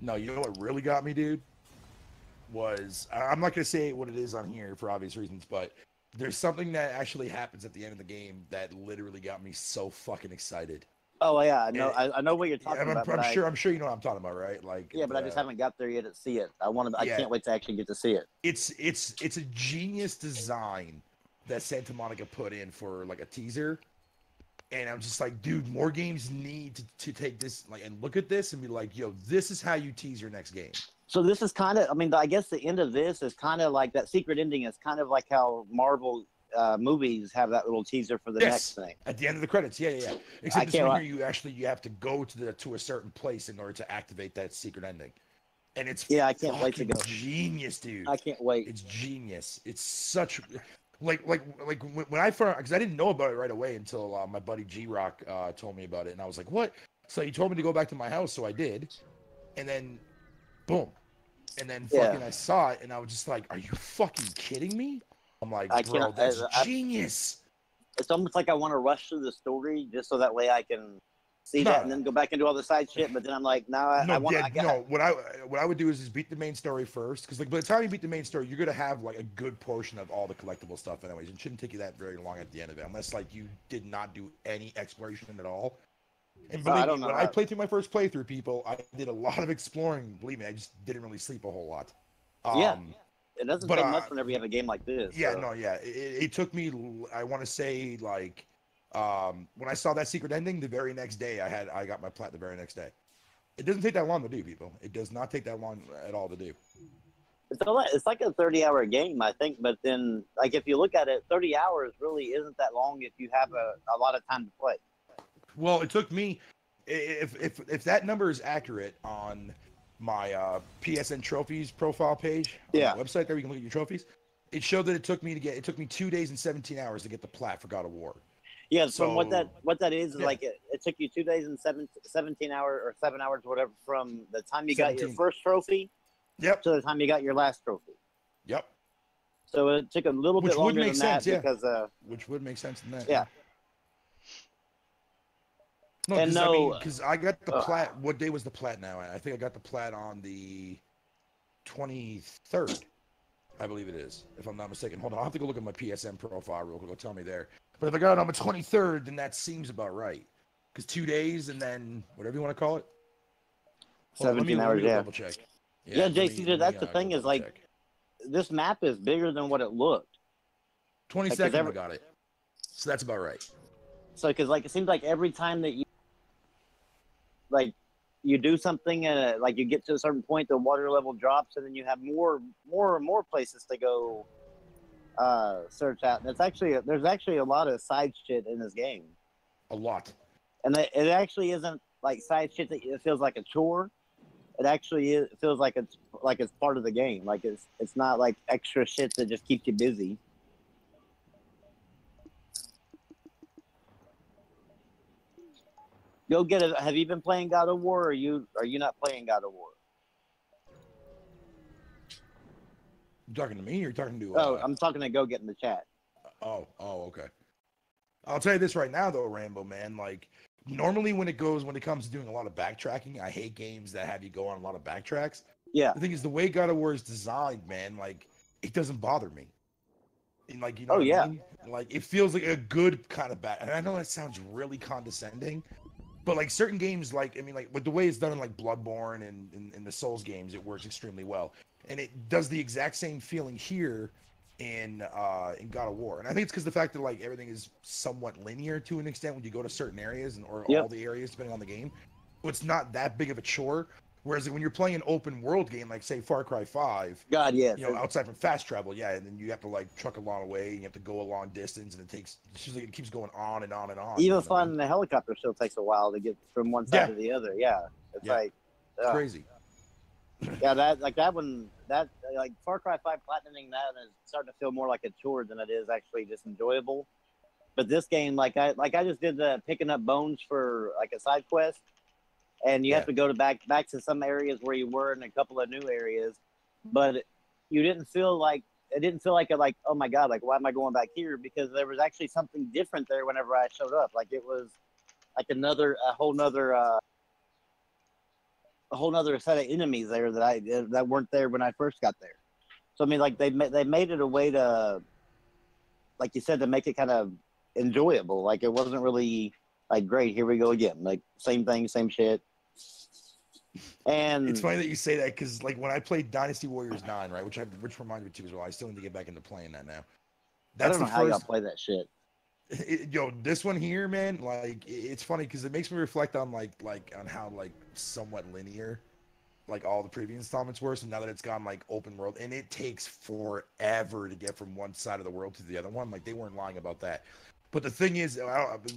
No, you know what really got me, dude? I'm not gonna say what it is on here for obvious reasons, but there's something that actually happens at the end of the game that literally got me so fucking excited. Oh yeah, I know. I know what you're talking I'm, about. I'm sure you know what I'm talking about, right? Like, Yeah, but I just haven't got there yet to see it. I Yeah. can't wait to actually get to see it. It's a genius design that Santa Monica put in for like a teaser. And I'm just like, dude, more games need to take this like and look at this and be like, yo, this is how you tease your next game. So this is kind of, I mean, I guess the end of this is kind of like that secret ending is kind of like how Marvel movies have that little teaser for the next thing. At the end of the credits, yeah. Except this one here, you have to go to a certain place in order to activate that secret ending. And it's I can't wait to go. Genius, dude. I can't wait. It's genius. It's such like when I found, because I didn't know about it right away until my buddy G-Rock told me about it, and I was like, what? So he told me to go back to my house, so I did, and then boom, and then fucking I saw it, and I was just like, are you fucking kidding me? I'm like, bro, that's genius. It's almost like I want to rush through the story just so that way I can see that and then go back and do all the side shit. But then I'm like, what I would do is just beat the main story first, because like by the time you beat the main story, you're gonna have like a good portion of all the collectible stuff anyways. It shouldn't take you that very long at the end of it, unless like you did not do any exploration at all. And believe me, when I played through my first playthrough, people, I did a lot of exploring. Believe me, I just didn't really sleep a whole lot. It doesn't take much whenever you have a game like this. It took me, I want to say, like, when I saw that secret ending, the very next day, I got my plat the very next day. It doesn't take that long to do, people. It does not take that long at all to do. It's like a 30-hour game, I think. But then, like, if you look at it, 30 hours really isn't that long if you have a lot of time to play. Well, it took me, if that number is accurate on my PSN trophies profile page on the website there, you can look at your trophies. It showed that it took me 2 days and 17 hours to get the plat for God of War. Yeah, so from what that is like it took you 2 days and 17 hours or 7 hours, whatever, from the time you got your first trophy, to the time you got your last trophy. Yep. So it took a little bit longer than that because which would make sense in that. Yeah. No, because I got the plat. What day was the plat now? I think I got the plat on the 23rd. I believe it is, if I'm not mistaken. Hold on, I'll have to go look at my PSN profile real quick. It'll tell me there. But if I got it on the 23rd, then that seems about right. Because 2 days and then whatever you want to call it. 17 hours, yeah. Double check. Yeah, JC, that's the thing is like, this map is bigger than what it looked. 22nd I got it. So that's about right. So, because like it seems like every time that you do something and like you get to a certain point, the water level drops, and then you have more and more places to go search out. And there's actually a lot of side shit in this game. A lot. And it actually isn't like side shit that it feels like a chore. It actually is. It feels like it's part of the game. Like it's not like extra shit that just keeps you busy. Go get it. Have you been playing God of War? Or are you not playing God of War? You talking to me or you talking to? Oh, I'm talking to Go Get in the chat. Oh, okay. I'll tell you this right now, though, Rambo, man. Like, normally when it comes to doing a lot of backtracking, I hate games that have you go on a lot of backtracks. Yeah. The thing is, the way God of War is designed, man, like, it doesn't bother me. And, like, you know Oh, what yeah. I mean? Like, it feels like a good kind of back. And I know that sounds really condescending, but like certain games, like, I mean, like with the way it's done in like Bloodborne and in the Souls games, it works extremely well. And it does the exact same feeling here in God of War. And I think it's because the fact that like everything is somewhat linear to an extent when you go to certain areas or Yep. all the areas depending on the game. So it's not that big of a chore. Whereas like, when you're playing an open world game like say Far Cry 5, God, yes. you know, outside from fast travel, yeah, and then you have to like truck a long way, and you have to go a long distance, and it's just like it keeps going on and on and on. Even you know what I flying mean? in the helicopter still takes a while to get from one side Yeah. to the other. Yeah. It's Yeah. like, Crazy. yeah, that one, like Far Cry 5 platinuming that is starting to feel more like a chore than it is actually just enjoyable. But this game, like I just did the picking up bones for like a side quest, and you have to go back to some areas where you were in a couple of new areas, but you didn't feel like like, oh my god, like why am I going back here? Because there was actually something different there whenever I showed up. Like it was like a whole nother set of enemies there that weren't there when I first got there. So I mean, like they made it a way to, like you said, to make it kind of enjoyable. Like it wasn't really like, great, here we go again, like same thing, same shit. And it's funny that you say that because like when I played Dynasty Warriors 9, right, which reminds me too as well. I still need to get back into playing that now. I don't know how y'all play that shit. Yo, this one here, man, like it's funny because it makes me reflect on like on how like somewhat linear like all the previous installments were. So now that it's gone like open world, and it takes forever to get from one side of the world to the other one. Like they weren't lying about that. But the thing is,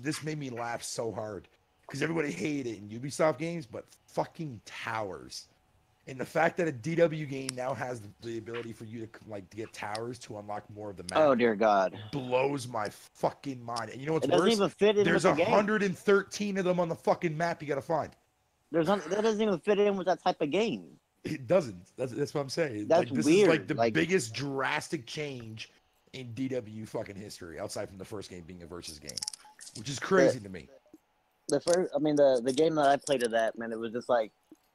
this made me laugh so hard because everybody hated it in Ubisoft games, but fucking towers. And the fact that a DW game now has the ability for you to like to get towers to unlock more of the map. Oh dear God, blows my fucking mind. And you know what's it doesn't worse? even fit in There's with the 113 of them on the fucking map you gotta find. That doesn't even fit in with that type of game. It doesn't. That's what I'm saying. That's like, this weird. is like the biggest drastic change in DW fucking history, outside from the first game being a versus game, which is crazy to me. The game that I played of that, man, it was just like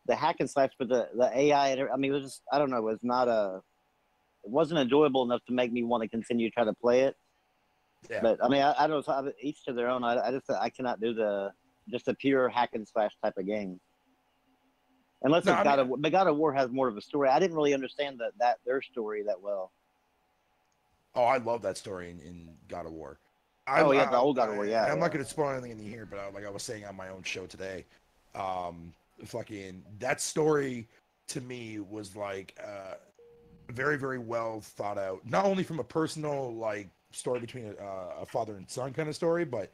the hack and slash, but the AI. I mean, it was just, I don't know. It wasn't enjoyable enough to make me want to continue to try to play it. Yeah. But I mean, I don't know. Each to their own. I cannot do just a pure hack and slash type of game. Unless God of War has more of a story. I didn't really understand their story that well. Oh, I love that story in God of War. The old God of War, yeah. I'm not going to spoil anything in here, but like I was saying on my own show today, fucking that story to me was like very, very well thought out. Not only from a personal like story between a father and son kind of story, but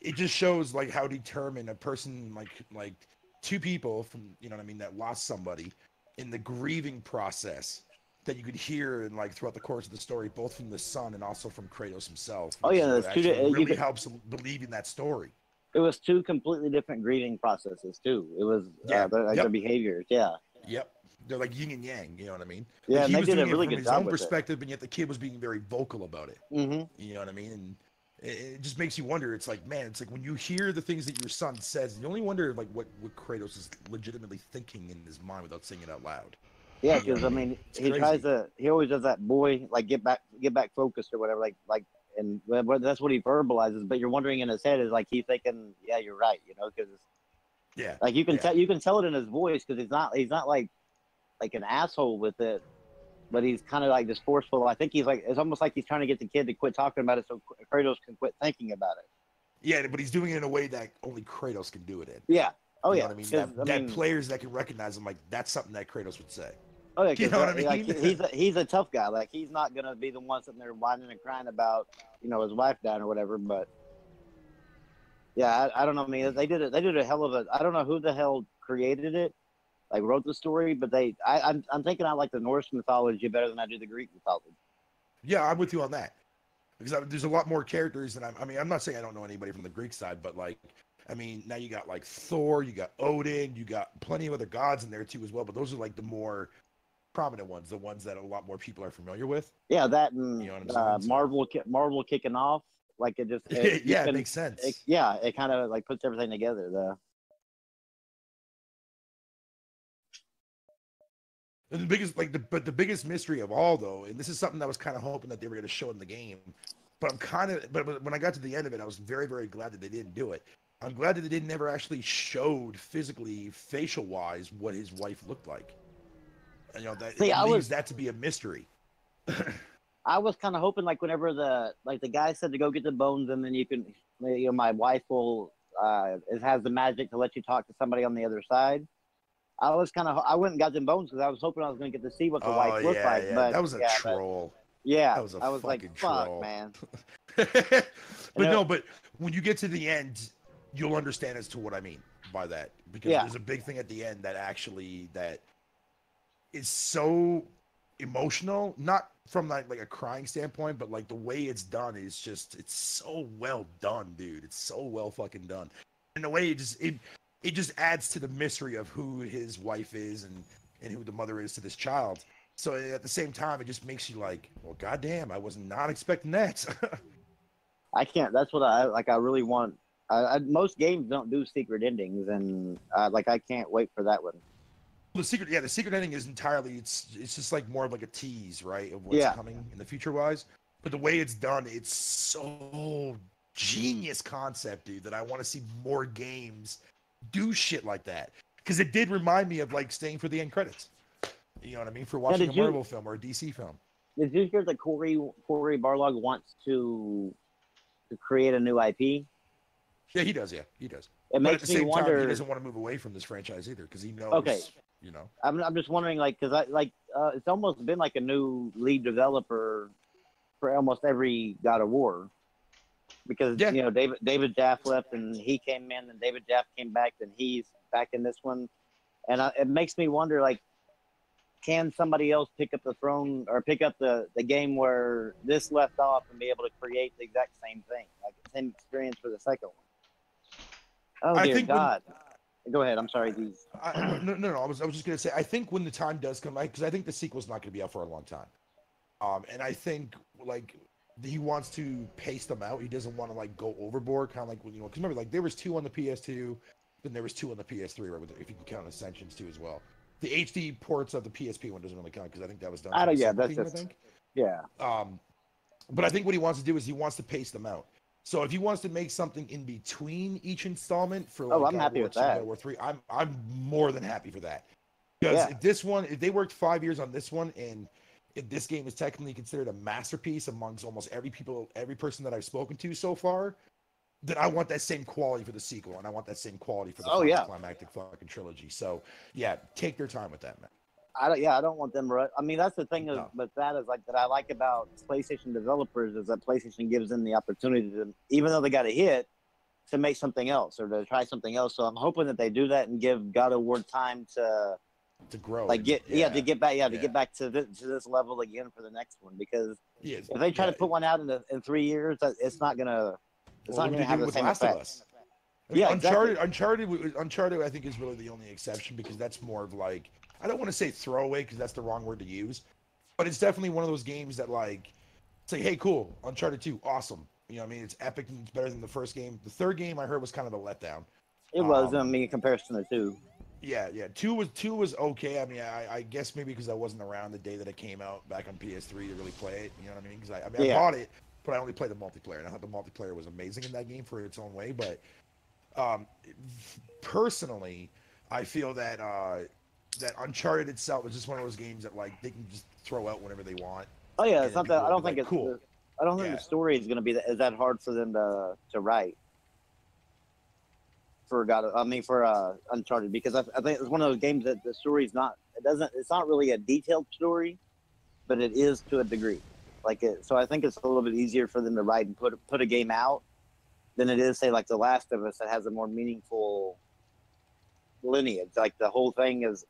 it just shows like how determined a person like two people from, you know what I mean, that lost somebody in the grieving process that you could hear and like throughout the course of the story, both from the son and also from Kratos himself. Oh yeah, that's really helps believe in that story. It was two completely different grieving processes too. It was their behaviors. Yeah. Yep. They're like yin and yang. You know what I mean? Yeah, like, he was doing a really good job from his own perspective, and yet the kid was being very vocal about it. Mm-hmm. You know what I mean? And it just makes you wonder. It's like, man, it's like when you hear the things that your son says, you only wonder like what Kratos is legitimately thinking in his mind without saying it out loud. Yeah, because I mean, he always does that boy, like get back focused or whatever, and that's what he verbalizes. But you're wondering in his head is like he's thinking, yeah, you're right, you know, because like you can tell it in his voice because he's not like an asshole with it, but he's kind of like just forceful. I think it's almost like he's trying to get the kid to quit talking about it so Kratos can quit thinking about it. Yeah, but he's doing it in a way that only Kratos can do it in. Yeah. Oh you yeah. Know what I mean? That players that can recognize him, like that's something that Kratos would say. Oh yeah, you know what I mean? Like, he's a tough guy. Like he's not gonna be the one sitting there whining and crying about, you know, his wife dying or whatever. But yeah, I don't know. I mean, they did a hell of a. I don't know who the hell created it, like wrote the story, but I'm thinking I like the Norse mythology better than I do the Greek mythology. Yeah, I'm with you on that because there's a lot more characters than I'm not saying I don't know anybody from the Greek side, but like I mean, now you got like Thor, you got Odin, you got plenty of other gods in there too as well. But those are like the more prominent ones, the ones that a lot more people are familiar with. Yeah, that and You know what I'm saying? So- Marvel kicking off, like it just yeah, it makes sense. it kind of like puts everything together though. And the biggest, the biggest mystery of all, though, and this is something that I was kind of hoping that they were going to show in the game, but but when I got to the end of it, I was very, very glad that they didn't do it. I'm glad that they didn't ever actually showed physically, facial wise, what his wife looked like. And, you know, that See, leaves that to be a mystery. I was kind of hoping like whenever the guy said to go get the bones and then you can, you know, my wife will it has the magic to let you talk to somebody on the other side. I went and got them bones because I was hoping I was going to get to see what the wife looked like. Yeah. But That was a troll. Yeah, That was a I was like, fucking fuck, troll. man. But when you get to the end, you'll understand as to what I mean by that, because there's a big thing at the end that is so emotional, not from like a crying standpoint, but like the way it's done is just, it's so well done, dude. It's so well fucking done. And the way it just adds to the mystery of who his wife is and who the mother is to this child. So at the same time, it just makes you like, well, goddamn, I was not expecting that. I can't. That's what I like. I really want. Most games don't do secret endings, and I can't wait for that one. The secret ending is entirely. It's just like more of like a tease, right, of what's coming in the future wise. But the way it's done, it's so genius concept, dude, that I want to see more games do shit like that, because it did remind me of like staying for the end credits. You know what I mean? For watching a Marvel film or a DC film. Did you hear that Corey Barlog wants to create a new IP? Yeah, he does. Yeah, he does. It makes me wonder. Time, he doesn't want to move away from this franchise either, because he knows. Okay. You know. I'm just wondering, like, because it's almost been like a new lead developer for almost every God of War. Because you know David Jaff left and he came in, and David Jaff came back, and he's back in this one, and it makes me wonder, like, can somebody else pick up the throne or pick up the game where this left off and be able to create the exact same thing, like the same experience for the second one? Oh dear God! Go ahead. I'm sorry. No. I was just gonna say, I think when the time does come, because I think the sequel's not gonna be out for a long time, and I think like he wants to pace them out. He doesn't want to like go overboard, kind of like, you know, because remember, like there was 2 on the PS2, then there was 2 on the PS3, right? If you can count Ascensions too as well. The HD ports of the PSP one doesn't really count because I think that was done. I think. Yeah. But I think what he wants to do is he wants to pace them out. So if he wants to make something in between each installment for like I'm happy with that. God War 3, I'm more than happy for that. Because if they worked 5 years on this one, and if this game is technically considered a masterpiece amongst almost every person that I've spoken to so far, then I want that same quality for the sequel, and I want that same quality for the climactic fucking trilogy. So yeah, take their time with that, man. I don't want them. I mean, that's the thing with that is like that I like about PlayStation developers is that PlayStation gives them the opportunity to, even though they got a hit, to make something else or to try something else. So I'm hoping that they do that and give God of War time to grow, like to get back to this level again for the next one. Because if they try to put one out in 3 years, it's not gonna have the same effect. I mean, Uncharted, I think is really the only exception, because that's more of like, I don't want to say throwaway because that's the wrong word to use, but it's definitely one of those games that like, say, hey, cool, Uncharted 2, awesome. You know what I mean? It's epic and it's better than the first game. The third game I heard was kind of a letdown. It was, in comparison to 2. Yeah. 2 was okay. I mean, I guess maybe because I wasn't around the day that it came out back on PS3 to really play it. You know what I mean? Because I bought it, but I only played the multiplayer, and I thought the multiplayer was amazing in that game for its own way. But personally, I feel that that Uncharted itself is just one of those games that like they can just throw out whenever they want. Oh yeah, it's not that. I don't think it's cool. I don't think the story is going to be that hard for them to write. For Uncharted, because I think it's one of those games that the story's not. It's not really a detailed story, but it is to a degree. So I think it's a little bit easier for them to write and put a game out than it is, say, like The Last of Us, that has a more meaningful lineage. Like the whole thing is,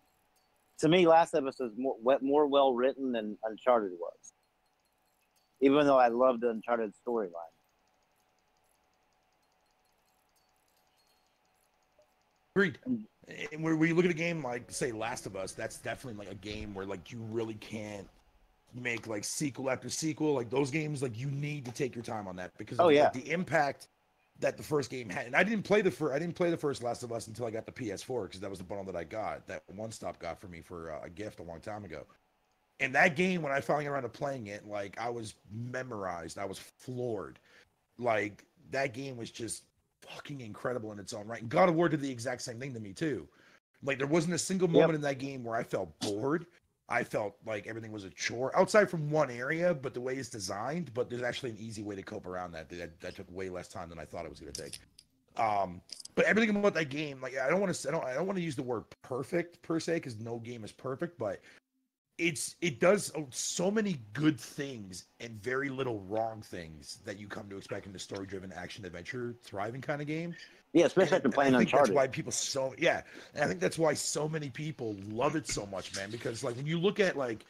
to me, Last of Us is more well written than Uncharted was. Even though I loved the Uncharted storyline. Agreed. And where you look at a game like, say, Last of Us, that's definitely like a game where like you really can't make like sequel after sequel. Like those games, like you need to take your time on that because of like, the impact that the first game had. And I didn't play the first Last of Us until I got the PS4 because that was the bundle that I got, that One Stop got for me for a gift a long time ago. And that game, when I finally got around to playing it, like I was memorized, I was floored. Like that game was just fucking incredible in its own right. And God of War did the exact same thing to me too. Like there wasn't a single moment in that game where I felt bored. I felt like everything was a chore outside from one area, but the way it's designed. But there's actually an easy way to cope around that. That took way less time than I thought it was going to take. But everything about that game, like I don't want to use the word perfect per se because no game is perfect, but it does so many good things and very little wrong things that you come to expect in the story-driven action adventure thriving kind of game. Yeah, especially after playing Uncharted. That's why people and I think that's why so many people love it so much, man. Because like when you look at like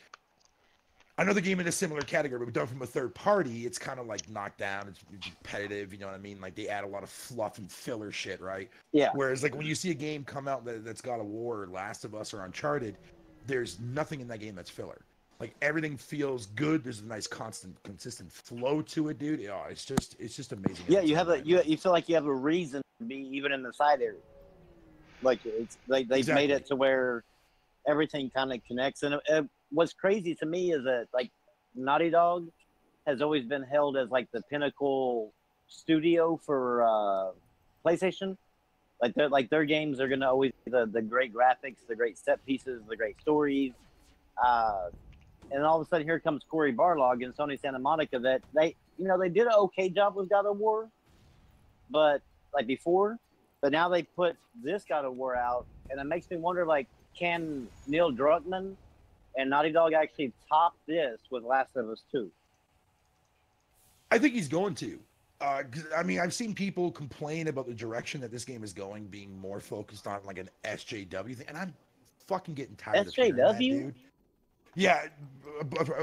another game in a similar category, but done from a third party, it's kind of like knocked down. It's repetitive, you know what I mean? Like they add a lot of fluff and filler shit, right? Yeah. Whereas like when you see a game come out that's God of War, or Last of Us, or Uncharted, there's nothing in that game that's filler. Like everything feels good. There's a nice, consistent flow to it, dude. Oh, it's just amazing. Yeah, you have you feel like you have a reason to be even in the side area. Like it's they've made it to where everything kind of connects. And what's crazy to me is that like Naughty Dog has always been held as like the pinnacle studio for PlayStation. Like their games are gonna always be the great graphics, the great set pieces, the great stories. And all of a sudden, here comes Cory Barlog and Sony Santa Monica. That they did an okay job with God of War, but like before, but now they put this God of War out, and it makes me wonder, like, can Neil Druckmann and Naughty Dog actually top this with Last of Us 2? I think he's going to. I mean, I've seen people complain about the direction that this game is going, being more focused on like an SJW thing, and I'm fucking getting tired of hearing that, dude. Yeah,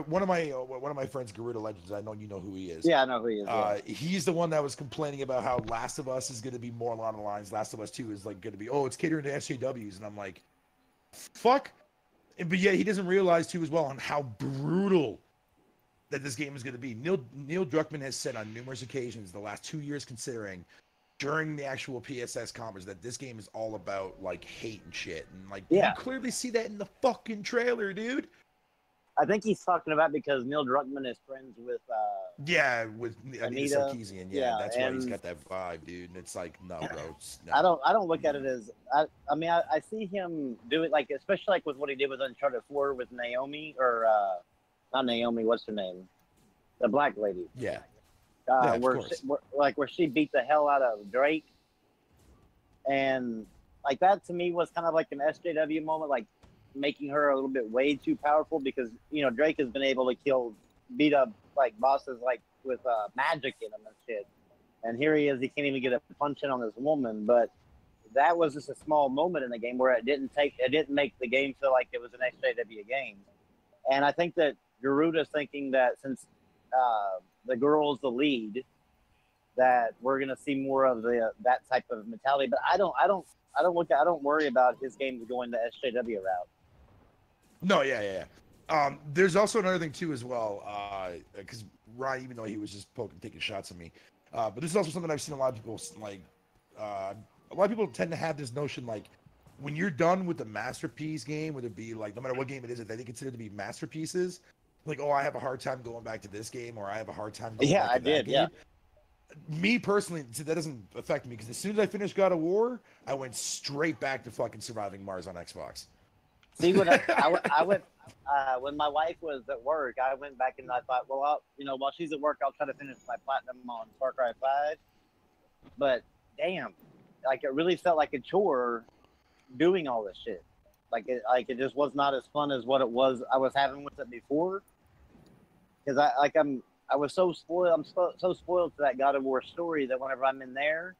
one of my friends, Garuda Legends, I know you know who he is. Yeah, I know who he is. He's the one that was complaining about how Last of Us is going to be more along the lines. Last of Us 2 is like going to be, it's catering to SJWs, and I'm like, fuck. But yet he doesn't realize too as well on how brutal that this game is going to be. Neil Druckmann has said on numerous occasions the last 2 years, considering during the actual PSS conference, that this game is all about like hate and shit, and like you clearly see that in the fucking trailer, dude. I think he's talking about because Neil Druckmann is friends with with Anita Sarkeesian. Yeah, that's why he's got that vibe, dude. And it's like, no, bro. No. I don't look at it as I mean I see him do it, like, especially like with what he did with Uncharted 4 with Naomi, or not Naomi, what's her name? The black lady. Yeah. Where she beat the hell out of Drake. And like that to me was kind of like an SJW moment, like making her a little bit way too powerful, because Drake has been able to beat up like bosses like with magic in him and shit, and here he can't even get a punch in on this woman. But that was just a small moment in the game where it didn't make the game feel like it was an SJW game. And I think that Garuda's thinking that since the girl's the lead, that we're gonna see more of that type of mentality. But I don't worry about his games going the SJW route. No, yeah. There's also another thing too as well, because Ryan, even though he was just taking shots at me, but this is also something I've seen a lot of people like. A lot of people tend to have this notion like, when you're done with the masterpiece game, whether it be like no matter what game it is that they consider to be masterpieces, like, I have a hard time going back to this game, or I have a hard time going back to that game. Yeah. Me personally, that doesn't affect me, because as soon as I finished God of War, I went straight back to fucking Surviving Mars on Xbox. See, when I went when my wife was at work, I went back and I thought, well, while she's at work, I'll try to finish my platinum on Far Cry 5. But damn, like it really felt like a chore doing all this shit. Like it just was not as fun as what it was I was having with it before. Because I was so spoiled. I'm so spoiled to that God of War story that whenever I'm in there,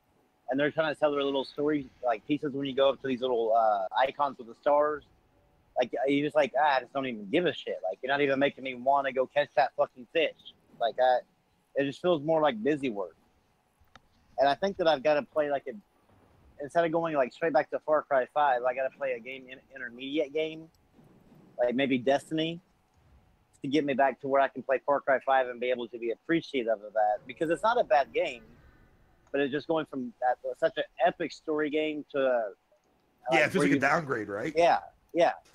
and they're trying to tell their little story like pieces, when you go up to these little icons with the stars, like you just like I just don't even give a shit. Like you're not even making me want to go catch that fucking fish. Like it just feels more like busy work. And I think that I've got to play like instead of going like straight back to Far Cry 5, I got to play a intermediate game, like maybe Destiny, to get me back to where I can play Far Cry 5 and be able to be appreciative of that, because it's not a bad game, but it's just going from such an epic story game to Yeah, it feels like a downgrade, right? Yeah.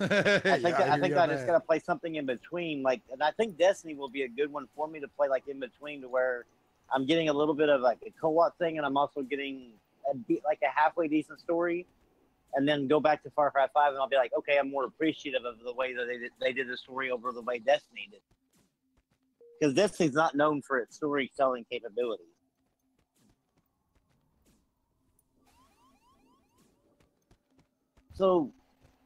I I think I just gotta play something in between, like, and I think Destiny will be a good one for me to play like in between, to where I'm getting a little bit of like a co-op thing, and I'm also getting like a halfway decent story, and then go back to Far Cry 5, and I'll be like, okay, I'm more appreciative of the way that they did the story over the way Destiny did, because Destiny's not known for its storytelling capabilities. So,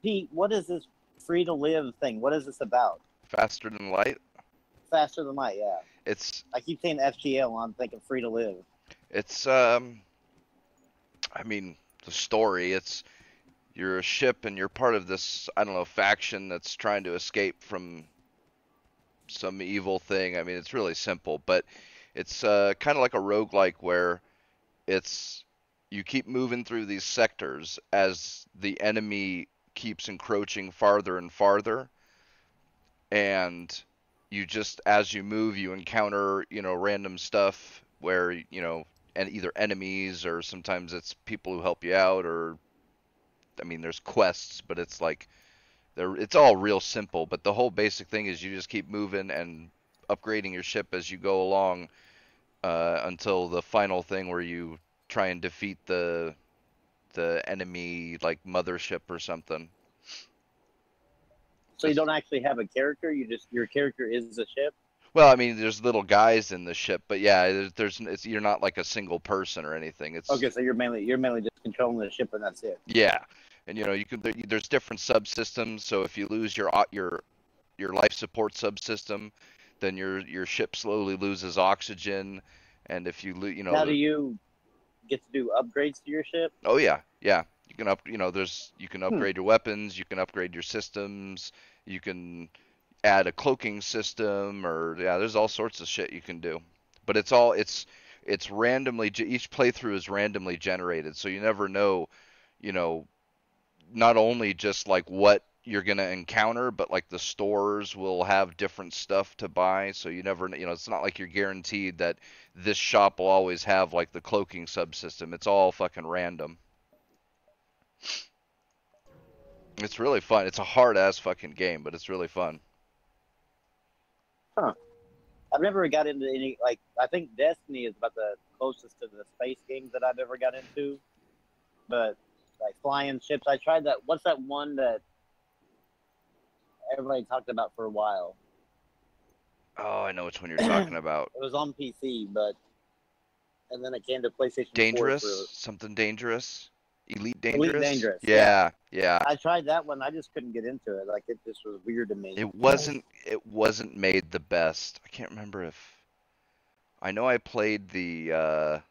Pete, what is this free to live thing? What is this about? Faster than light. Faster than light, yeah. It's I keep saying FTL, I'm thinking free to live. it's I mean, the story, it's you're a ship and you're part of this, I don't know, faction that's trying to escape from some evil thing. I mean, it's really simple, but it's kind of like a roguelike where it's you keep moving through these sectors as the enemy keeps encroaching farther and farther, and you just, as you move, you encounter, random stuff where, and either enemies or sometimes it's people who help you out, or I mean, there's quests, but it's like it's all real simple, but the whole basic thing is you just keep moving and upgrading your ship as you go along, until the final thing where you try and defeat the enemy, like mothership or something. So you don't actually have a character, your character is a ship? Well, I mean, there's little guys in the ship, but yeah, you're not like a single person or anything. It's Okay, so you're mainly just controlling the ship and that's it. Yeah, and there's different subsystems. So if you lose your life support subsystem, then your ship slowly loses oxygen, and if you lose, Now, do you get to do upgrades to your ship? Oh yeah, you can you can upgrade your weapons, you can upgrade your systems, you can add a cloaking system, or there's all sorts of shit you can do. But it's randomly, each playthrough is randomly generated, so you never know, not only just like what you're gonna encounter, but like the stores will have different stuff to buy, so you never, it's not like you're guaranteed that this shop will always have like the cloaking subsystem. It's all fucking random. It's really fun. It's a hard ass fucking game, but it's really fun. Huh. I've never got into any, like, I think Destiny is about the closest to the space games that I've ever got into. But, like, flying ships, I tried that. What's that one that everybody talked about for a while? Oh, I know which one you're talking about. It was on PC, and then it came to PlayStation Dangerous? 4 for... Something Dangerous? Elite Dangerous? Elite Dangerous. Yeah. I tried that one. I just couldn't get into it. Like, it just was weird to me. It wasn't made the best. I can't remember if... I know I played the... I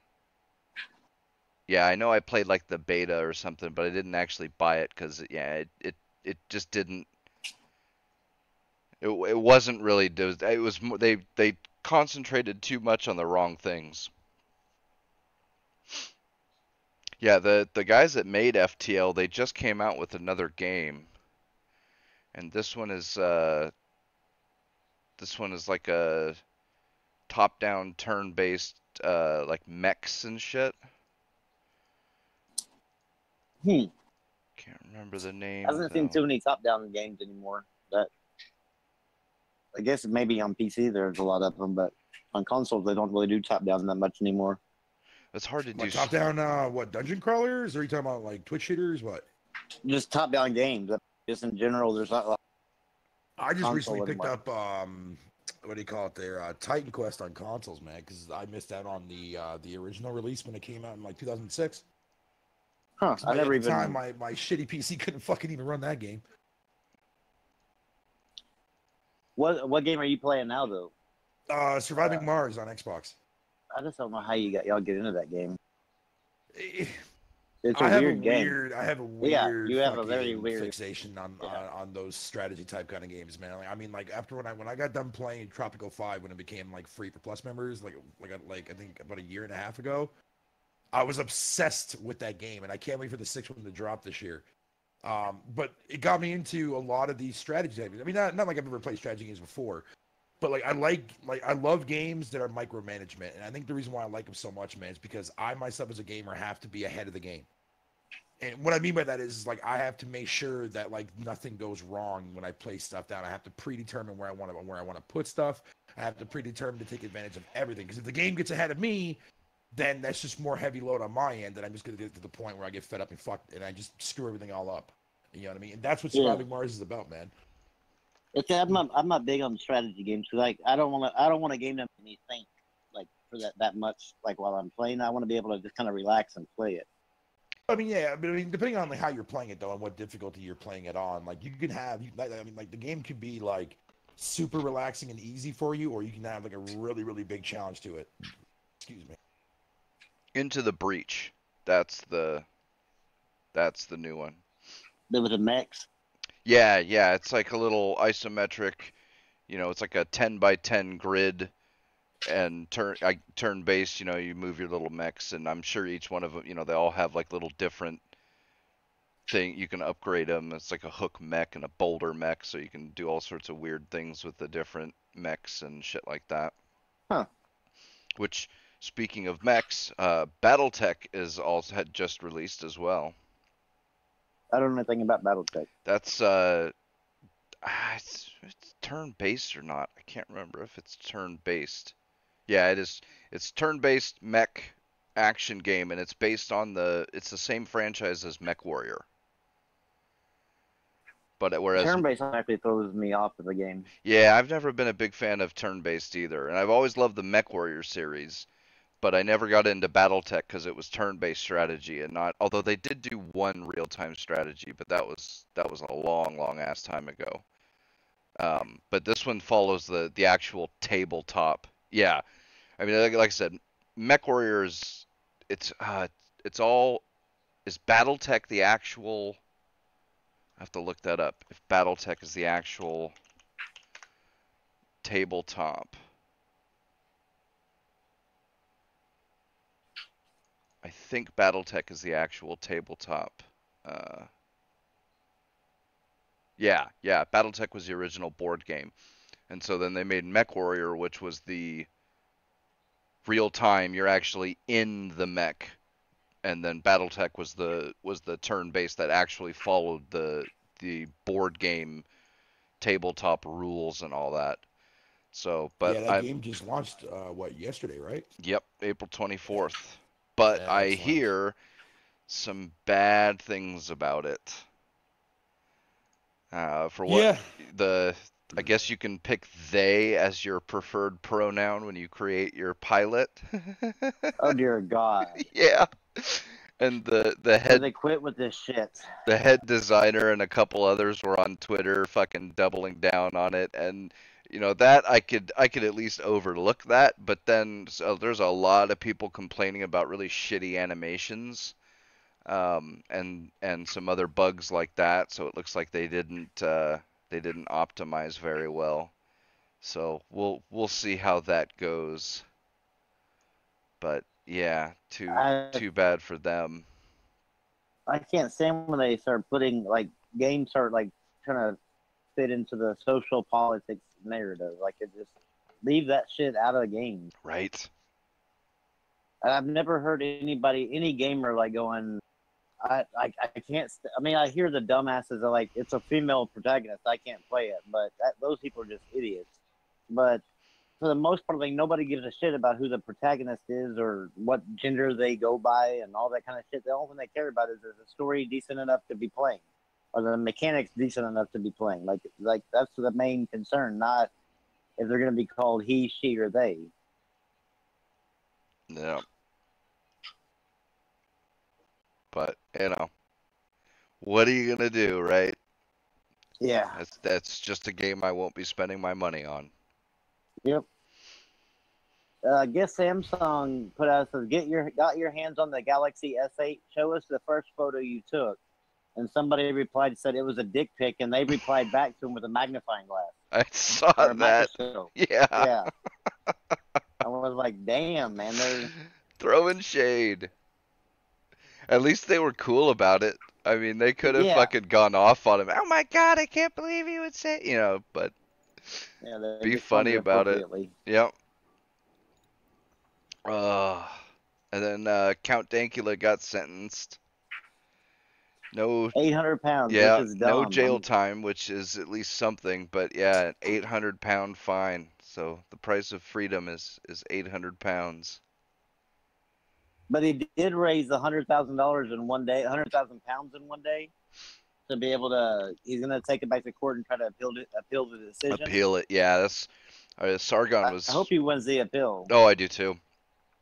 know I played like the beta or something, but I didn't actually buy it because, it just didn't... It wasn't really... It was they concentrated too much on the wrong things. Yeah, the guys that made FTL, they just came out with another game, and this one is like a top-down, turn-based, like mechs and shit. Can't remember the name. I haven't seen too many top-down games anymore. But I guess maybe on PC there's a lot of them, but on consoles they don't really do top-down that much anymore. It's hard to do. Top down, what, dungeon crawlers? Or are you talking about like Twitch shooters? What? Just top down games. Just in general, there's not. I just recently picked up what do you call it there? Titan Quest on consoles, man, because I missed out on the original release when it came out in like 2006. Huh? I never even. At the time, my shitty PC couldn't fucking even run that game. What game are you playing now, though? Surviving Mars on Xbox. I just don't know how y'all get into that game. It's a weird game. I have a weird. You have a very weird fixation on those strategy type kind of games, man. Like, I mean, like after when I got done playing Tropico 5 when it became like free for Plus members, like I think about a year and a half ago, I was obsessed with that game, and I can't wait for the sixth one to drop this year. But it got me into a lot of these strategy games. I mean, not like I've ever played strategy games before, but like I love games that are micromanagement, and I think the reason why I like them so much, man, is because I myself as a gamer have to be ahead of the game. And what I mean by that is like I have to make sure that like nothing goes wrong when I play stuff down. I have to predetermine where I want to put stuff. I have to predetermine to take advantage of everything. Because if the game gets ahead of me, then that's just more heavy load on my end. That I'm just gonna get to the point where I get fed up and fucked, and I just screw everything all up. You know what I mean? And that's what Surviving Mars is about, man. Okay, I'm not big on strategy games because like I don't want a game that makes me think like for that much like while I'm playing. I want to be able to just kind of relax and play it. I mean, yeah, but I mean, depending on like how you're playing it though, and what difficulty you're playing it on, like you can have, I mean, like the game could be like super relaxing and easy for you, or you can have like a really, really big challenge to it. Excuse me. Into the Breach. That's the new one. There was a mechs. Yeah, it's like a little isometric, it's like a 10 by 10 grid and turn based, you move your little mechs, and I'm sure each one of them, they all have like little different thing. You can upgrade them. It's like a hook mech and a boulder mech, so you can do all sorts of weird things with the different mechs and shit like that. Huh. Which, speaking of mechs, BattleTech is also had just released as well. I don't know anything about BattleTech. That's it's turn-based or not. I can't remember if it's turn-based. Yeah, it is. It's turn-based mech action game, and it's based on it's the same franchise as MechWarrior. But whereas turn-based actually throws me off of the game. Yeah, I've never been a big fan of turn-based either, and I've always loved the MechWarrior series, but I never got into BattleTech because it was turn-based strategy and not. Although they did do one real-time strategy, but that was a long ass time ago. But this one follows the actual tabletop. Yeah, I mean, like I said, MechWarrior is it's is BattleTech the actual? I have to look that up. If BattleTech is the actual tabletop. I think BattleTech is the actual tabletop. Yeah, BattleTech was the original board game. And so then they made MechWarrior, which was the real time, you're actually in the mech. And then BattleTech was the turn-based that actually followed the board game tabletop rules and all that. So, but yeah, that game just launched yesterday, right? Yep, April 24th. But yeah, I hear some bad things about it. For what I guess you can pick they as your preferred pronoun when you create your pilot. Oh dear God. Yeah. And the head. So they quit with this shit. The head designer and a couple others were on Twitter fucking doubling down on it, and that I could at least overlook that, but then there's a lot of people complaining about really shitty animations, and some other bugs like that. So it looks like they didn't optimize very well. So we'll see how that goes. But yeah, too bad for them. I can't stand when they start putting like games start like trying to fit into the social politics narrative. Like it just leave that shit out of the game. Right. And I've never heard any gamer like going, I can't. I mean, I hear the dumbasses are like, it's a female protagonist, I can't play it. But those people are just idiots. But for the most part, like nobody gives a shit about who the protagonist is or what gender they go by and all that kind of shit. The only thing they care about is the story decent enough to be playing, or the mechanics decent enough to be playing. Like that's the main concern, not if they're going to be called he, she, or they. Yeah. But what are you gonna do, right? Yeah. That's just a game I won't be spending my money on. Yep. I guess Samsung put out says got your hands on the Galaxy S8. Show us the first photo you took. And somebody replied, said it was a dick pic, and they replied back to him with a magnifying glass. I saw that. Yeah. Yeah. I was like, damn, man, they're throwing shade. At least they were cool about it. I mean, they could have Yeah. fucking gone off on him. Oh my god, I can't believe you would say, but Yeah, they be funny responded about it. appropriately. Yep. Uh, and then Count Dankula got sentenced. No, 800 pounds, which yeah, is no dumb. jail time, which is at least something, but yeah, an 800-pound fine. So the price of freedom is 800 pounds. But he did raise $100,000 in one day, 100,000 pounds in one day, to be able to. He's gonna take it back to court and try to appeal the decision. Appeal it, yeah. That's Sargon was. I hope he wins the appeal. Oh, I do too.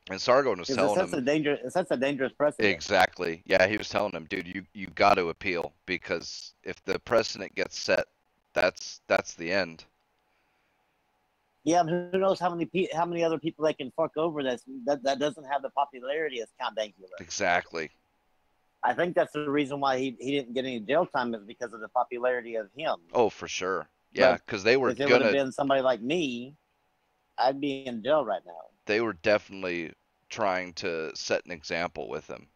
And Sargon was Because telling him it sets a dangerous precedent. exactly. Yeah, he was telling him, dude, you got to appeal because if the precedent gets set, that's the end. Yeah, who knows how many other people they can fuck over that doesn't have the popularity as Count Dankula. Exactly. I think that's the reason why he didn't get any jail time is because of the popularity of him. Oh, for sure. Yeah, because they were If it would have gonna. been somebody like me, I'd be in jail right now. They were definitely trying to set an example with him.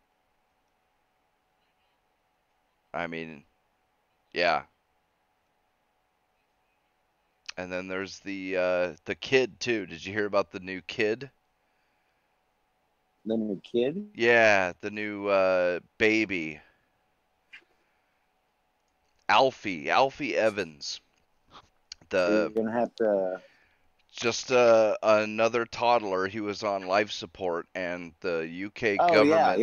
I mean, yeah. And then there's the kid too. Did you hear about the new kid? The new kid? Yeah, the new baby. Alfie Evans. You're The gonna have to. just another toddler. He was on life support, and the UK Oh government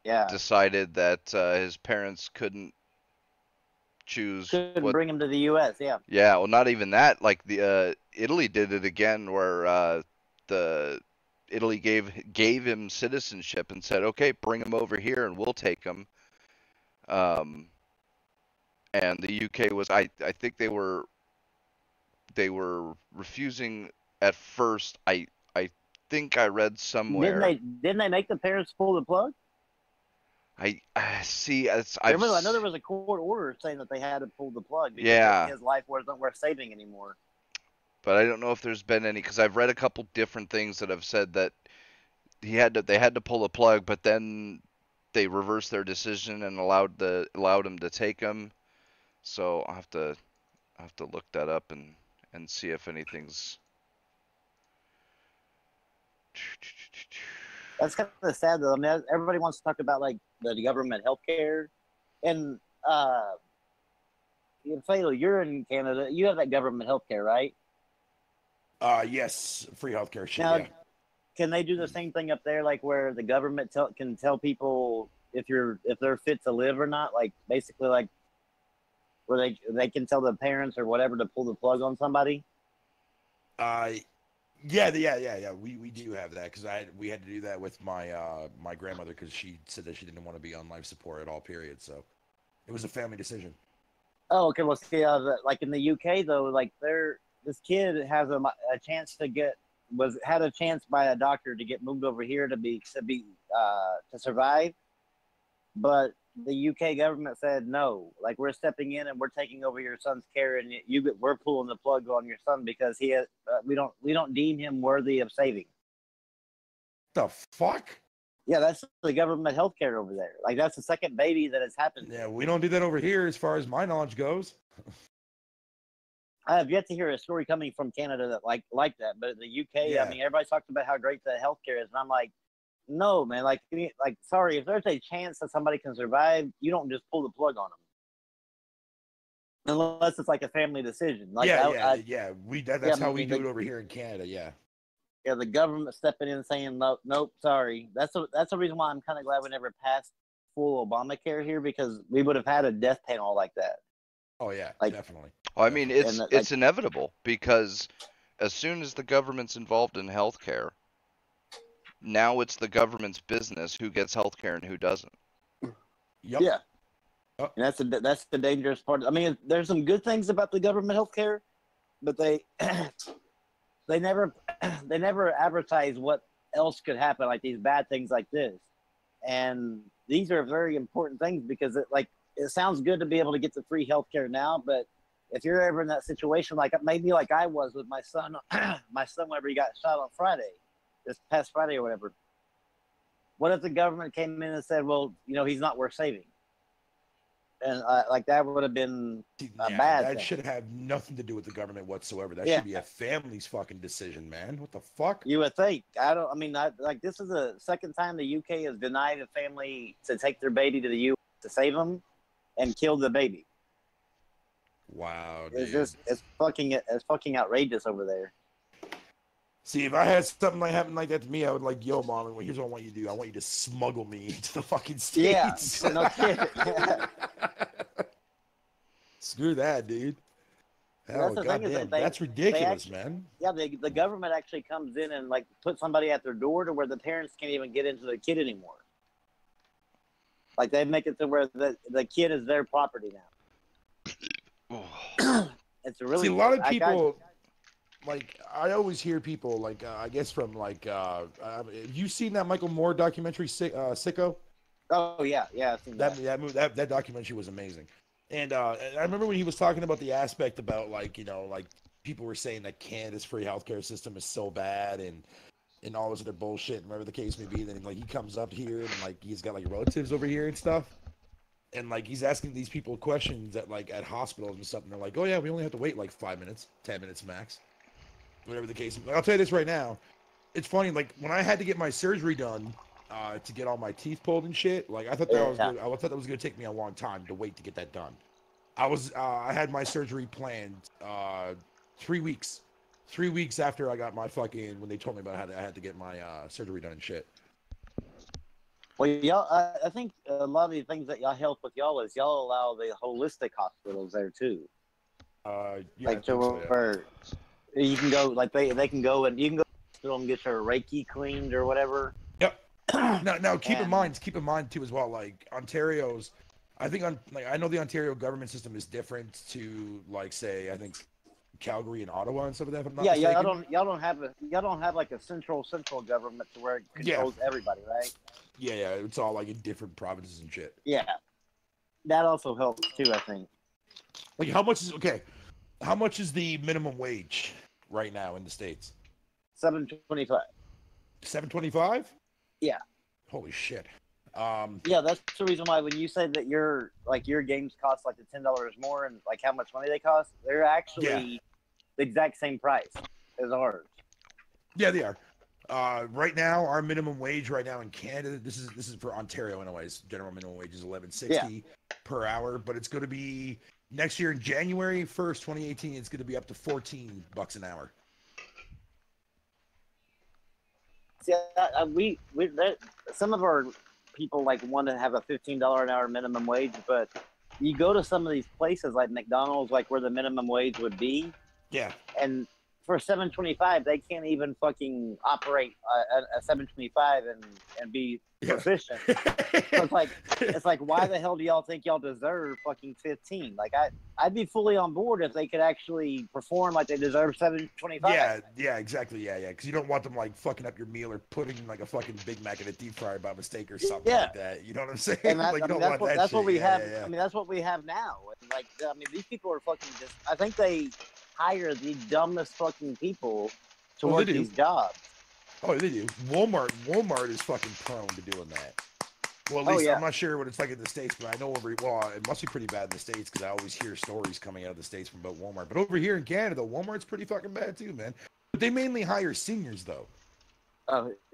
yeah. decided that his parents couldn't choose Couldn't what. bring him to the U.S. Yeah. Yeah, well, not even that. Like the Italy did it again, where the Italy gave him citizenship and said, okay, bring him over here and we'll take him. And the UK was, I think they were refusing at first. I think I read somewhere. Didn't they make the parents pull the plug? I see. I know there was a court order saying that they had to pull the plug because Yeah. his life wasn't worth saving anymore. But I don't know if there's been any, because I've read a couple different things that have said that they had to pull the plug, but then they reversed their decision and allowed him to take him. So I'll have to look that up and see if anything's. That's kind of sad though. I mean, everybody wants to talk about like the government healthcare, and Fatal, you're in Canada. You have that government healthcare, right? Yes, free healthcare shit. Now, Yeah. can they do the same thing up there, like where the government can tell people if they're fit to live or not? Like basically, like where they can tell the parents or whatever to pull the plug on somebody. Yeah. We do have that because we had to do that with my my grandmother because she said that she didn't want to be on life support at all. Period. So it was a family decision. Oh, okay. Well, see, like in the UK though, like this kid has a chance to had a chance by a doctor to get moved over here to survive, but the UK government said no. Like we're stepping in and we're taking over your son's care, and we're pulling the plug on your son because we don't deem him worthy of saving. The fuck? Yeah, that's the government health care over there. Like that's the second baby that has happened. Yeah, we don't do that over here, as far as my knowledge goes. I have yet to hear a story coming from Canada that like that, but the UK, Yeah. I mean, everybody talks about how great the healthcare is, and I'm like, no, man. Like, sorry, if there's a chance that somebody can survive, you don't just pull the plug on them, unless it's like a family decision. Like, That's how we do it over here in Canada. Yeah. Yeah, the government stepping in and saying nope, sorry. That's the reason why I'm kind of glad we never passed full Obamacare here, because we would have had a death panel like that. Oh yeah, Like, definitely. Well, I mean, And, it's inevitable because as soon as the government's involved in healthcare, now it's the government's business who gets healthcare and who doesn't. Yep. Yeah. Oh. And that's the dangerous part. I mean, there's some good things about the government healthcare, but they never advertise what else could happen, like these bad things like this. And these are very important things because it sounds good to be able to get the free healthcare now, but if you're ever in that situation, like maybe like I was with my son, whenever he got shot on Friday, this past Friday or whatever, what if the government came in and said, well, he's not worth saving? And like that would have been a bad that thing. should have nothing to do with the government whatsoever. That Yeah. should be a family's fucking decision, man. What the fuck? You would think. This is the second time the UK has denied a family to take their baby to the U.S. to save them and kill the baby. Wow, dude. It's fucking outrageous over there. See, if I had something like happen like that to me, I would like, yo, mom, here's what I want you to do. I want you to smuggle me into the fucking States. Yeah, no kidding. Screw that, dude. Hell, That's the thing is goddamn, that that's ridiculous, man. Yeah, the government actually comes in and like put somebody at their door to where the parents can't even get into the kid anymore. Like they make it to where the kid is their property now. It's a really See, a lot of people. Like, I always hear people, like, I guess from, like, have you seen that Michael Moore documentary, Sicko? Oh, yeah, I've seen That documentary was amazing. And I remember when he was talking about the aspect about, like, like, people were saying that Canada's free healthcare system is so bad and all this other bullshit, and whatever the case may be. Then, like, he comes up here and, like, he's got, like, relatives over here and stuff. And, like, he's asking these people questions at hospitals and stuff, and they're like, oh, yeah, we only have to wait, like, 5 minutes, 10 minutes max. Whatever the case. I'll tell you this right now. It's funny, like when I had to get my surgery done to get all my teeth pulled and shit. Like I thought I thought that was gonna take me a long time to wait to get that done. I had my surgery planned 3 weeks. 3 weeks after I got my fucking when they told me about how I had to get my surgery done and shit. Well, y'all, I think a lot of the things that y'all help with y'all is y'all allow the holistic hospitals there too. Yeah, like to where you can go, like they can go and you can go to the hospital and get your Reiki cleaned or whatever. Yep. Now keep in mind too as well. Like Ontario's, I think I know the Ontario government system is different to like say I think Calgary and Ottawa and stuff like that. If I'm not mistaken. Y'all don't have like a central government to where it controls everybody, right? Yeah, it's all like in different provinces and shit. Yeah, that also helps too, I think. Like how much is the minimum wage right now in the States? $7.25. $7.25? Yeah. Holy shit. Yeah, that's the reason why when you say that your games cost like the $10 more and like how much money they cost, they're actually the exact same price as ours. Yeah, they are. Right now, our minimum wage right now in Canada, this is for Ontario anyways. General minimum wage is $11.60 per hour, but it's going to be next year in January 1st, 2018. It's going to be up to $14 an hour. See, some of our people like want to have a $15 an hour minimum wage, but you go to some of these places like McDonald's, like where the minimum wage would be. Yeah. And for $7.25, they can't even fucking operate a $7.25 and be proficient. So it's like, why the hell do y'all think y'all deserve fucking 15? Like I'd be fully on board if they could actually perform like they deserve $7.25. Yeah, exactly. Yeah, because you don't want them like fucking up your meal or putting like a fucking Big Mac in a deep fryer by mistake or something like that. You know what I'm saying? And like you don't want that that's shit. what we have. Yeah. I mean, that's what we have now. And like, I mean, these people are fucking just. I think they hire the dumbest fucking people to work these jobs. Oh, they do. Walmart is fucking prone to doing that. Well, at least I'm not sure what it's like in the States, but I know it must be pretty bad in the States because I always hear stories coming out of the States from about Walmart. But over here in Canada, Walmart's pretty fucking bad too, man. But they mainly hire seniors though.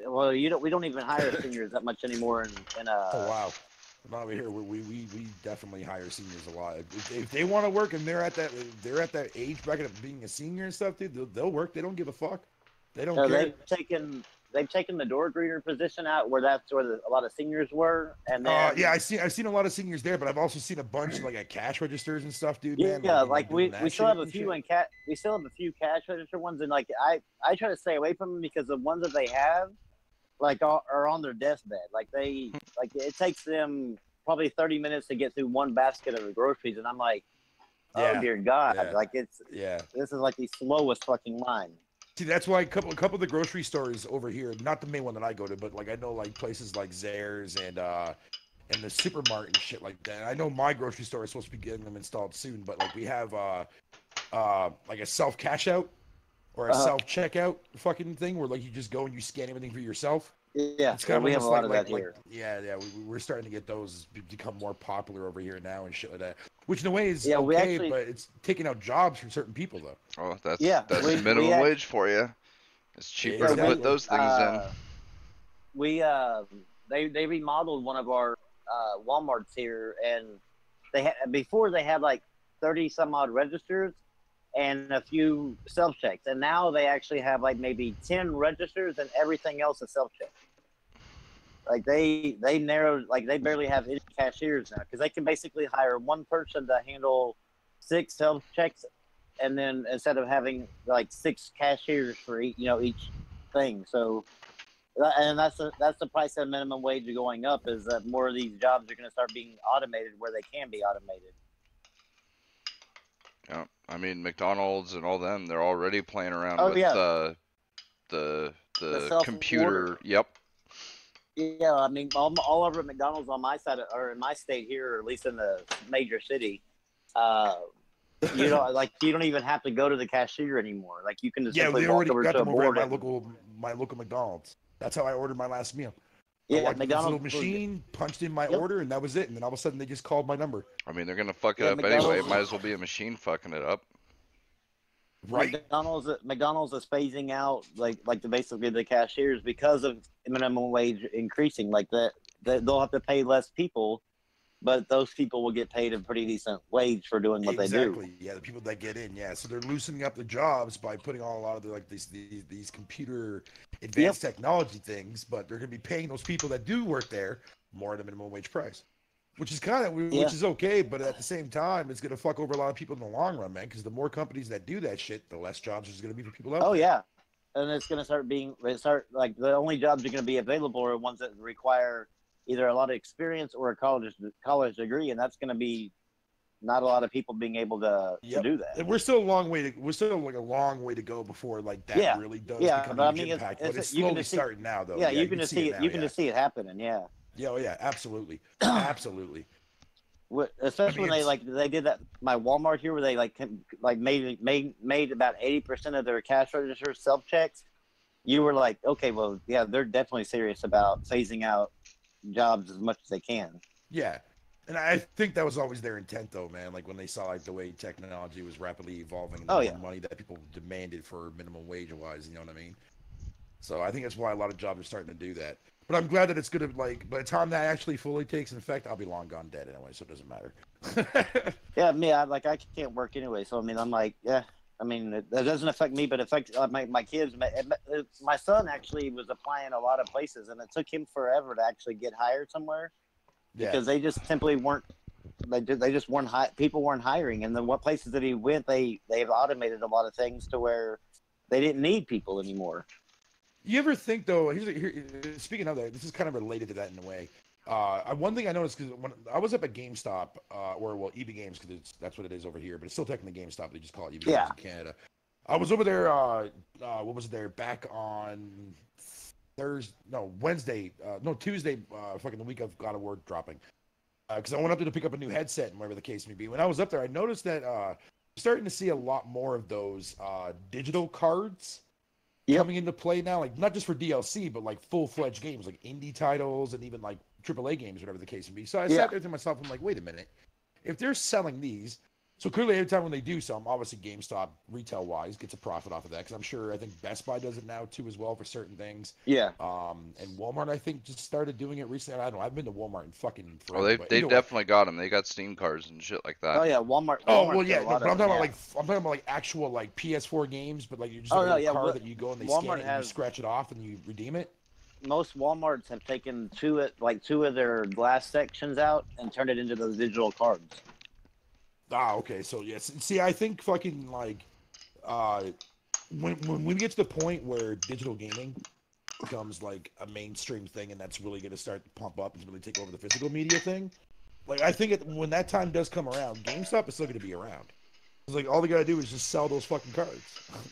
Well, we don't even hire seniors that much anymore. Oh wow. Not over here. We definitely hire seniors a lot. If they want to work and they're at that age bracket of being a senior and stuff, dude, they'll work. They don't give a fuck. They don't care. They've taken the door greeter position out where that's where a lot of seniors were, and then I've seen a lot of seniors there, but I've also seen a bunch like at cash registers and stuff, dude. Yeah, man, we still have a few we still have a few cash register ones, and like I try to stay away from them because the ones that they have like are on their deathbed. Like it takes them probably 30 minutes to get through one basket of groceries, and I'm like, oh dear God, like this is like the slowest fucking line. See, that's why a couple of the grocery stores over here, not the main one that I go to, but like I know like places like Zayre's and the Supermart and shit like that. I know my grocery store is supposed to be getting them installed soon, but like we have like a self cash out or a self checkout fucking thing where like you just go and you scan everything for yourself. Yeah, It's kind of we have a almost lot of that here. yeah, we're starting to get those become more popular over here now and shit like that. Which in a way is Yeah, we okay, actually- but it's taking out jobs from certain people though. Oh, that's Yeah, that's we minimum act- wage for you. It's cheaper to Exactly. put those things in. We they remodeled one of our Walmarts here, and before they had like 30 some odd registers and a few self checks, and now they actually have like maybe 10 registers and everything else is self check. Like they narrowed, like they barely have any cashiers now because they can basically hire one person to handle 6 self checks, and then instead of having like 6 cashiers for each thing. So, and that's the price of minimum wage going up, is that more of these jobs are going to start being automated where they can be automated. Yeah, I mean McDonald's and all them, they're already playing around Oh, with yeah. the self-order. computer. Yep. Yeah, I mean, all over at McDonald's on my side, or in my state here, or at least in the major city, you don't even have to go to the cashier anymore. Like you can just Yeah, simply they walk already over got to a them over at board. my local McDonald's. That's how I ordered my last meal. I Yeah, walked into this little McDonald's. machine, punched in my Yep. order, and that was it. And then all of a sudden, they just called my number. I mean, they're gonna fuck it Yeah, up anyway. McDonald's- Might as well be a machine fucking it up. Right? McDonald's is phasing out basically the cashiers because of minimum wage increasing. Like that, they'll have to pay less people, but those people will get paid a pretty decent wage for doing what they do. Exactly. Yeah, the people that get in. Yeah, so they're loosening up the jobs by putting a lot of these computer advanced technology things, but they're going to be paying those people that do work there more than minimum wage price, which is which is okay, but at the same time, it's going to fuck over a lot of people in the long run, man. Because the more companies that do that shit, the less jobs there's going to be for people out Oh there. yeah, and it's going to start like the only jobs that are going to be available are ones that require either a lot of experience or a college degree, and that's going to be not a lot of people being able to do that. And we're still a long way to go before like that really does become but a I huge mean, impact. it's but it's you can slowly just see- starting now, though. Yeah, you can just see it. now, You can just see it happening. Yeah. Yeah, oh yeah, absolutely, absolutely. Especially I mean, when they did that my Walmart here, where they made about 80% of their cash registers self checks. You were like, okay, well, yeah, they're definitely serious about phasing out jobs as much as they can. Yeah, and I think that was always their intent, though, man. Like when they saw like the way technology was rapidly evolving, and the more money that people demanded for minimum wage wise, you know what I mean? So I think that's why a lot of jobs are starting to do that. But I'm glad that it's gonna by the time that actually fully takes effect, I'll be long gone dead anyway, so it doesn't matter. Yeah, me, I can't work anyway, so I mean, I'm like, yeah. I mean, it doesn't affect me, but it affects my kids. My son actually was applying a lot of places, and it took him forever to actually get hired somewhere because they just simply weren't. They just weren't. People weren't hiring, and then what places that he went, they've automated a lot of things to where they didn't need people anymore. You ever think though? Speaking of that, this is kind of related to that in a way. One thing I noticed because when I was up at GameStop, EB Games, because that's what it is over here, but it's still technically GameStop. They just call it EB Games in Canada. I was over there. What was it there? Back on Tuesday. Fucking the week of God of War dropping. Because I went up there to pick up a new headset and whatever the case may be. When I was up there, I noticed that starting to see a lot more of those digital cards coming into play now, like not just for DLC, but like full-fledged games, like indie titles and even like AAA games, whatever the case may be. So I sat there to myself, I'm like, wait a minute, if they're selling these, so clearly every time when they do sell them, obviously GameStop retail-wise gets a profit off of that, because I'm sure I think Best Buy does it now too as well for certain things. Yeah. And Walmart I think just started doing it recently. I don't know. I've been to Walmart in fucking forever. Well, they definitely got them. They got Steam cards and shit like that. Oh yeah, Walmart. Oh well, yeah. No, but I'm talking about like actual like PS4 games, but like you're just like a card that you go and they scan it and you scratch it off and you redeem it. Most Walmarts have taken two of their glass sections out and turned it into those digital cards. Ah, okay. So yes, see, I think fucking like, when we get to the point where digital gaming becomes like a mainstream thing, and that's really going to start to pump up and really take over the physical media thing, like I think when that time does come around, GameStop is still going to be around. It's like all they got to do is just sell those fucking cards.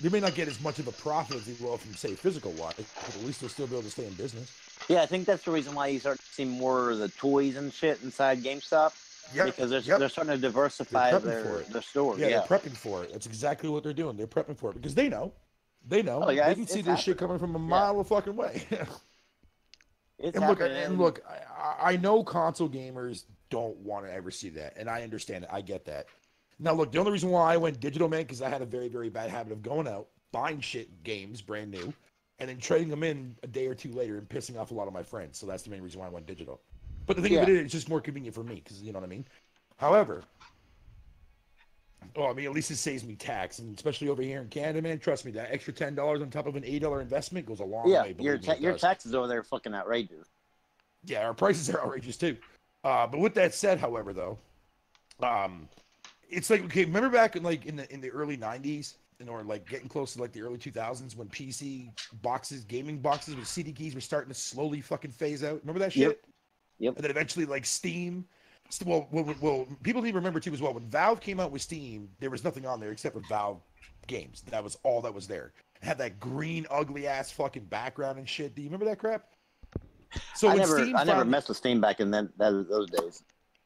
They may not get as much of a profit as they will from say physical wise, but at least they'll still be able to stay in business. Yeah, I think that's the reason why you start to see more of the toys and shit inside GameStop. Yep. Because they're starting to diversify their store. Yeah, they're prepping for it. That's exactly what they're doing. They're prepping for it because they know. Oh, yeah, they can see this shit coming from a mile a fucking way. It's And happening. look, I know console gamers don't want to ever see that, and I understand it. I get that. Now, look, the only reason why I went digital, man, because I had a very, very bad habit of going out, buying shit games brand new, and then trading them in a day or two later and pissing off a lot of my friends. So that's the main reason why I went digital. But the thing of it is, it's just more convenient for me, because you know what I mean. However, I mean, at least it saves me tax, and especially over here in Canada, man. Trust me, that extra $10 on top of an $8 investment goes a long way. Your Believe me, it your does. taxes over there are fucking outrageous. Yeah, our prices are outrageous too. But with that said, however, though, it's like, okay, remember back in like in the early '90s, or like getting close to like the early 2000s when PC boxes, gaming boxes with CD keys were starting to slowly fucking phase out. Remember that shit? Yep. And then eventually, like Steam. Well, people need to remember too as well. When Valve came out with Steam, there was nothing on there except for Valve games. That was all that was there. It had that green, ugly ass fucking background and shit. Do you remember that crap? So I when never Steam never finally- messed with Steam back in those days.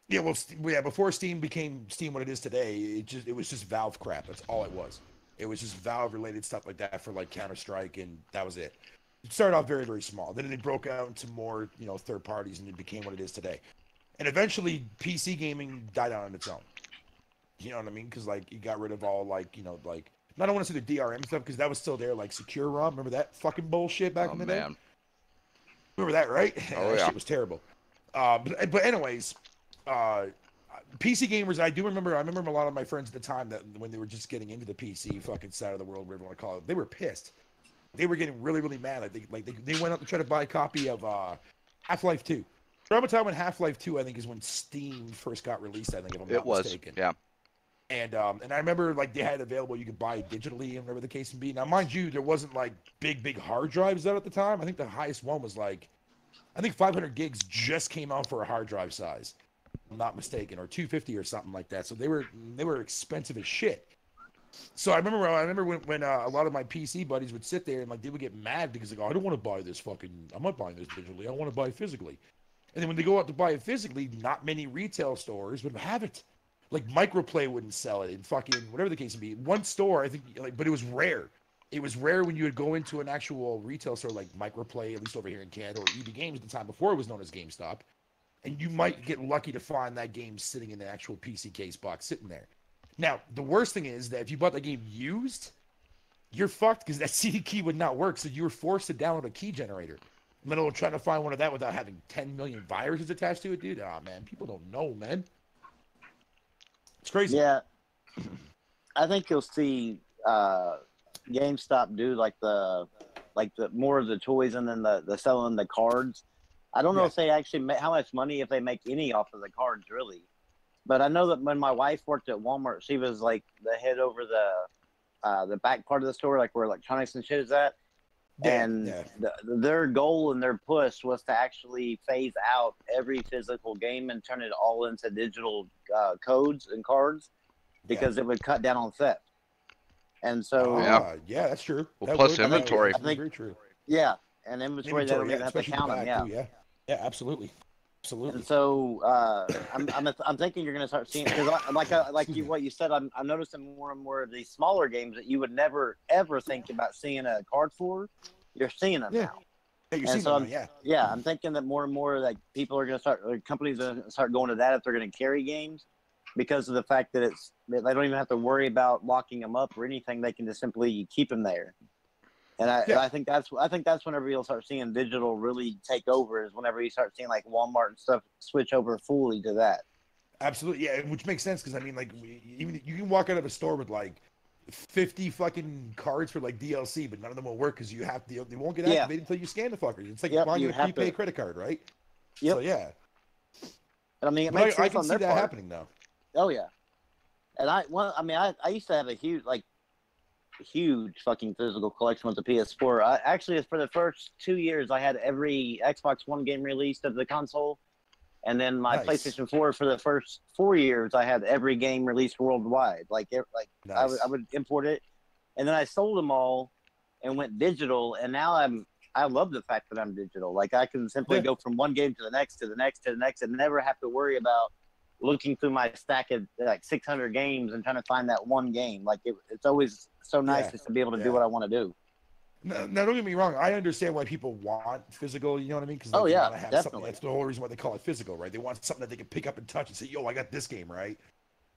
Yeah, well, before Steam became Steam what it is today, it was just Valve crap. That's all it was. It was just Valve related stuff like that for like Counter-Strike, and that was it. It started off very, very small. Then it broke out into more, third parties, and it became what it is today. And eventually, PC gaming died out on its own. You know what I mean? Because like you got rid of all like I don't want to say the DRM stuff because that was still there, like Secure ROM. Remember that fucking bullshit back in the day? Remember that, right? Oh, That yeah. shit was terrible. But anyways, PC gamers, I remember a lot of my friends at the time that when they were just getting into the PC fucking side of the world, whatever you want to call it, they were pissed. They were getting really, really mad. They went out to try to buy a copy of Half-Life 2. Around the time when Half-Life 2, I think, is when Steam first got released, I think, if I'm not mistaken. Yeah. And I remember like they had it available, you could buy it digitally and whatever the case may be. Now, mind you, there wasn't like big hard drives out at the time. I think the highest one was like, I think 500 gigs just came out for a hard drive size. If I'm not mistaken, or 250 or something like that. So they were expensive as shit. So I remember when a lot of my PC buddies would sit there and like they would get mad because like, oh, I don't want to buy this I'm not buying this digitally. I want to buy it physically. And then when they go out to buy it physically, not many retail stores would have it. Like Microplay wouldn't sell it, and fucking whatever the case may be. One store, I think, but it was rare. It was rare when you would go into an actual retail store like Microplay, at least over here in Canada, or EB Games at the time before it was known as GameStop. And you might get lucky to find that game sitting in the actual PC case box sitting there. Now, the worst thing is that if you bought that game used, you're fucked because that CD key would not work, so you were forced to download a key generator. In the middle of trying to find one of that without having 10 million viruses attached to it, dude. Oh, man, people don't know, man. It's crazy. Yeah, I think you'll see GameStop do like the more of the toys and then the selling the cards. I don't know if they actually make how much money if they make any off of the cards really, but I know that when my wife worked at Walmart, she was like the head over the back part of the store, like where electronics and shit is at. Their goal and their push was to actually phase out every physical game and turn it all into digital codes and cards because it would cut down on theft. And so, yeah, that's true. Well, that plus inventory. I think very true. Yeah, and inventory they don't even have to count them. Yeah, absolutely. And so I'm thinking you're going to start seeing because what you said, I'm noticing more and more of these smaller games that you would never ever think about seeing a card for. You're seeing them now. Yeah, you're seeing them now, Yeah, I'm thinking that more and more like people are going to start, companies are going to start going to that if they're going to carry games because of the fact that they don't even have to worry about locking them up or anything. They can just simply keep them there. And I think that's whenever you'll start seeing digital really take over is whenever you start seeing like Walmart and stuff switch over fully to that. Absolutely, yeah, which makes sense because I mean, like, even you can walk out of a store with like 50 fucking cards for like DLC, but none of them will work because they won't get activated until you scan the fuckers. It's like buying a prepaid credit card, right? Yep. So yeah. And I mean, it makes sense I can on see their that part. happening though. Oh yeah. And I used to have a huge fucking physical collection with the PS4. Actually, for the first 2 years, I had every Xbox One game released of the console, and then my PlayStation 4 for the first 4 years, I had every game released worldwide. Nice. I would import it, and then I sold them all and went digital. And now I love the fact that I'm digital. Like I can simply go from one game to the next, to the next, to the next, and never have to worry about looking through my stack of like 600 games and trying to find that one game. Like it's always so nice just to be able to do what I want to do. Now, don't get me wrong. I understand why people want physical. You know what I mean? Because Oh, they yeah, want to have something. definitely. That's the whole reason why they call it physical, right? They want something that they can pick up and touch and say, "Yo, I got this game," right?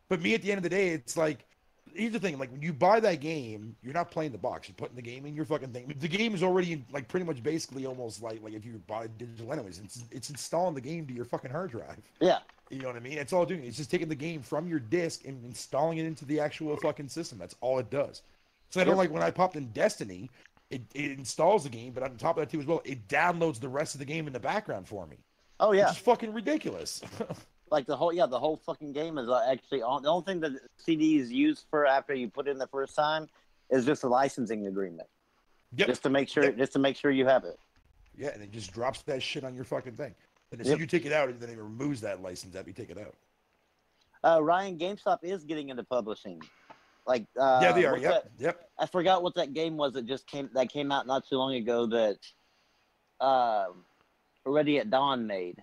But me, at the end of the day, it's like, here's the thing: like when you buy that game, you're not playing the box. You're putting the game in your fucking thing. The game is already like pretty much basically almost like if you buy it digital anyways. It's installing the game to your fucking hard drive. Yeah. You know what I mean? It's all doing. It's just taking the game from your disc and installing it into the actual fucking system. That's all it does. So I don't Yep. like when I popped in Destiny, it installs the game, but on top of that too as well, it downloads the rest of the game in the background for me. Oh yeah. Which is fucking ridiculous. Like the whole fucking game is actually on. The only thing that CD is used for after you put it in the first time is just a licensing agreement, Yep. just to make sure, Yep. you have it. Yeah, and it just drops that shit on your fucking thing. And as soon as you take it out, and then it removes that license after you take it out. Ryan, GameStop is getting into publishing. Like, Yeah, they are. what's Yep. that- Yep. I forgot what that game was that came out not too long ago that Already at Dawn made.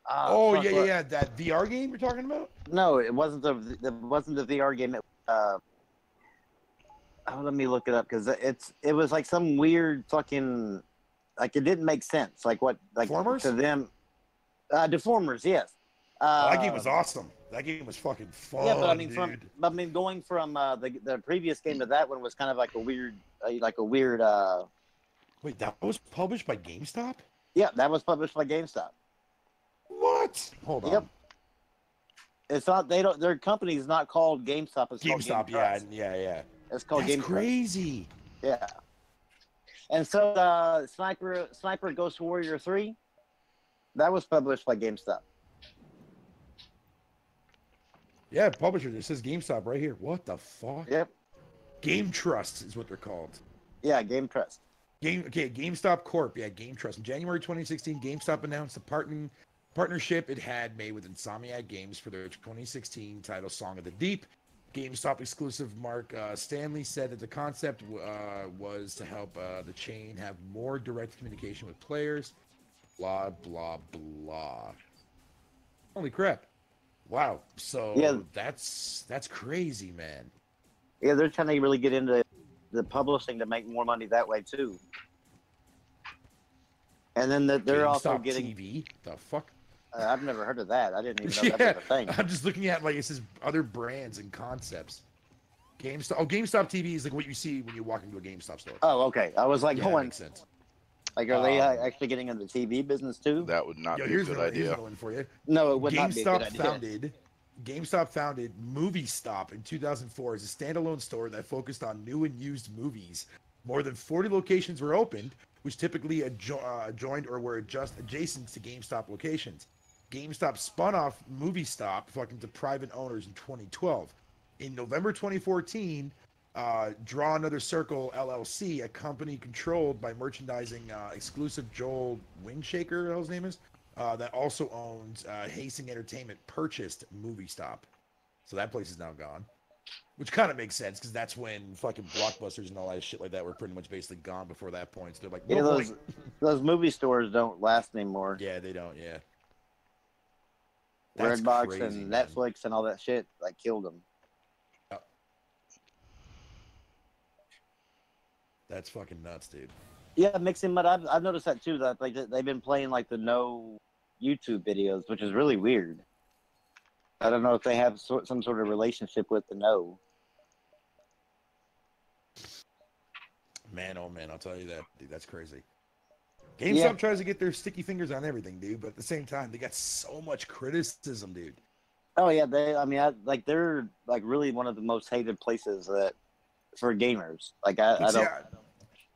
Oh Fuck, yeah, what- yeah. That VR game you're talking about? No, it wasn't the VR game. Let me look it up because it was like some weird fucking, like, it didn't make sense. Like what, like Deformers? to them, Deformers, yes. That game was awesome. That game was fucking fun. Yeah, but I mean, dude. going from the previous game to that one was kind of like a weird, Wait, that was published by GameStop? Yeah, that was published by GameStop. What? Hold on. Yep. It's not. They don't. Their company is not called GameStop. It's called GameStop, Game Trust. yeah. It's called That's Game Trust. crazy. Yeah. And so, Sniper Ghost Warrior 3, that was published by GameStop. Yeah, publisher. It says GameStop right here. What the fuck? Yep. Game Trust is what they're called. Yeah, Game Trust. GameStop Corp. Yeah, Game Trust. In January 2016, GameStop announced a partnership it had made with Insomniac Games for their 2016 title Song of the Deep. GameStop exclusive Mark Stanley said that the concept was to help the chain have more direct communication with players. Blah, blah, blah. Holy crap. Wow. So Yeah. that's crazy, man. Yeah, they're trying to really get into the publishing to make more money that way too. And then they're also GameStop getting. TV. The fuck? I've never heard of that. I didn't even know that was a thing. I'm just looking at like it says other brands and concepts. GameStop. Oh, GameStop TV is like what you see when you walk into a GameStop store. Oh, okay. I was like, Yeah, that going, makes sense. like, are they actually getting into the TV business too? That would not Yo, be a here's good here's idea. another one for you. No, it would not be a good idea. GameStop founded Movie Stop in 2004 as a standalone store that focused on new and used movies. More than 40 locations were opened, which typically joined or were just adjacent to GameStop locations. GameStop spun off Movie Stop fucking to private owners in 2012. In November 2014, Draw Another Circle LLC, a company controlled by merchandising exclusive Joel Windshaker, his name is, that also owns Hastings Entertainment, purchased Movie Stop. So that place is now gone. Which kind of makes sense because that's when fucking Blockbusters and all that shit like that were pretty much basically gone before that point. So they're like, no Yeah, point. those movie stores don't last anymore. Yeah, they don't. Yeah. That's Redbox crazy, and man. Netflix and all that shit like killed them. That's fucking nuts, dude. Yeah, mixing, but I've noticed that too. That like they've been playing like the no YouTube videos, which is really weird. I don't know if they have some sort of relationship with the no. Man, oh man, I'll tell you that, dude. That's crazy. GameStop Yeah. tries to get their sticky fingers on everything, dude, but at the same time, they got so much criticism, dude. Oh yeah, they're like really one of the most hated places that for gamers. Like I But see, don't.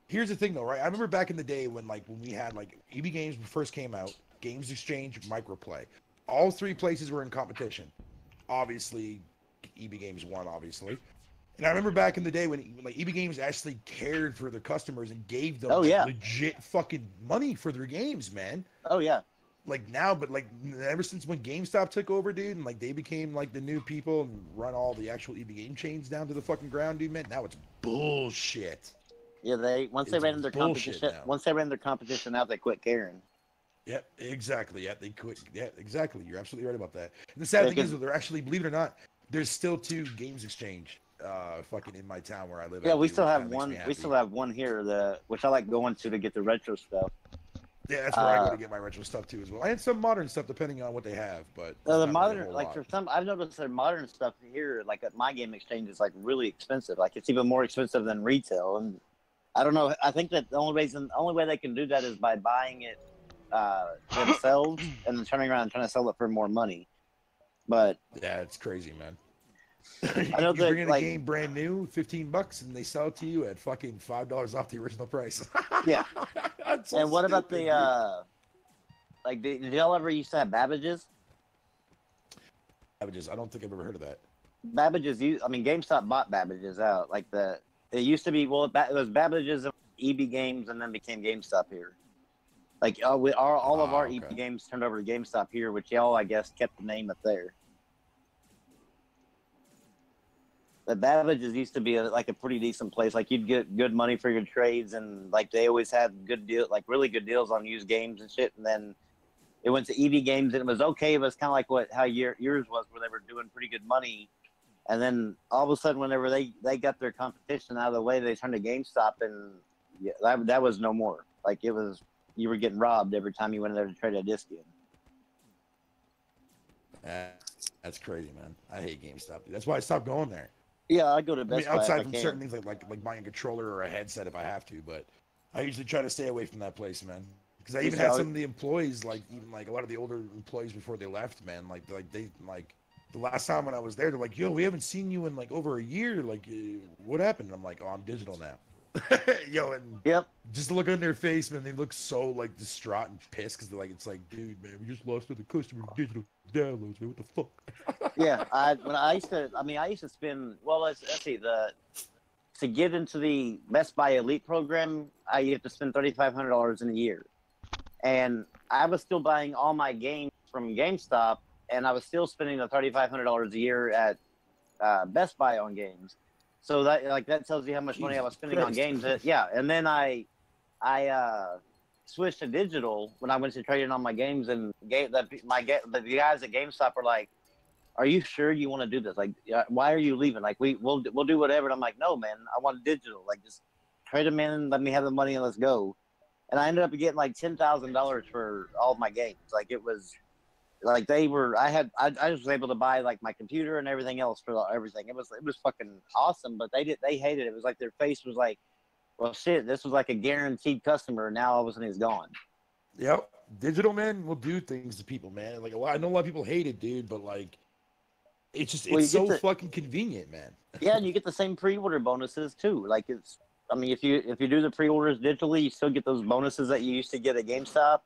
here's the thing, though, right? I remember back in the day when we had like EB Games first came out, Games Exchange, Microplay. All three places were in competition. Obviously, EB Games won, obviously. And I remember back in the day when like EB Games actually cared for their customers and gave them legit fucking money for their games, man. Oh yeah. Like now, but like ever since when GameStop took over, dude, and like they became like the new people and run all the actual EB Game chains down to the fucking ground, dude, man. Now it's bullshit. Yeah, once they It's ran their bullshit competition. now. Once they ran their competition out, they quit caring. Yep, exactly. Yeah, they quit. Yeah, exactly. You're absolutely right about that. And the sad thing is, though, they're actually, believe it or not, there's still two Games Exchange fucking in my town where I live. Yeah, at, we dude, still which have kinda makes me one. We happy. still have one here, which I like going to get the retro stuff. Yeah, that's where I go to get my retro stuff too as well, and some modern stuff depending on what they have. But The not really a modern, whole like lot. for some, I've noticed that modern stuff here, like at my game exchange, is like really expensive. Like it's even more expensive than retail, and I don't know. I think that the only way they can do that is by buying it themselves and then turning around and trying to sell it for more money. But Yeah, it's crazy, man. I know You that bring in a like game brand new, $15, and they sell it to you at fucking $5 off the original price. yeah. That's so And what about stupid, the like? Did y'all ever used to have Babbage's? dude. I don't think I've ever heard of that. Babbage's, I mean, GameStop bought Babbage's out. Like it used to be. Well, it was Babbage's, EB Games, and then became GameStop here. Like all of our Okay. EB Games turned over to GameStop here, which y'all, I guess, kept the name up there. But Babbage's used to be like a pretty decent place. Like you'd get good money for your trades, and like they always had good deal, like really good deals on used games and shit. And then it went to EB Games, and it was okay. It was kind of like how yours was, where they were doing pretty good money. And then all of a sudden, whenever they got their competition out of the way, they turned to GameStop, and yeah, that was no more. Like it was, you were getting robbed every time you went in there to trade a disc in. That's crazy, man. I hate GameStop, dude. That's why I stopped going there. Yeah, I go to I Best mean, Buy outside if I from can. certain things like buying a controller or a headset if I have to, but I usually try to stay away from that place, man. Because I even had some of the employees, like even like a lot of the older employees before they left, man. Like they the last time when I was there, they're like, "Yo, we haven't seen you in like over a year. Like, what happened?" And I'm like, "Oh, I'm digital now." Yo, and Yep. just to look on their face, man, they look so like distraught and pissed because they're like, it's like, dude, man, we just lost all the customer digital downloads, man. What the fuck? Yeah, I used to spend. Well, let's see to get into the Best Buy Elite program, you have to spend $3,500 in a year, and I was still buying all my games from GameStop, and I was still spending the $3,500 a year at Best Buy on games. So that tells you how much money I was spending on games. Yeah, and then I switched to digital when I went to trade in on my games, and the guys at GameStop were like, "Are you sure you want to do this? Like, why are you leaving? Like, we'll do whatever." And I'm like, "No, man, I want digital. Like, just trade them in, let me have the money, and let's go." And I ended up getting like $10,000 for all of my games. Like, it was like I was able to buy like my computer and everything else for everything. It was fucking awesome. But they hated it. It was like their face was like, "Well, shit, this was like a guaranteed customer. Now all of a sudden he's gone." Yep, digital, man, will do things to people, man. Like I know a lot of people hate it, dude, but like it's so fucking convenient, man. Yeah, and you get the same pre-order bonuses too. Like I mean, if you do the pre-orders digitally, you still get those bonuses that you used to get at GameStop,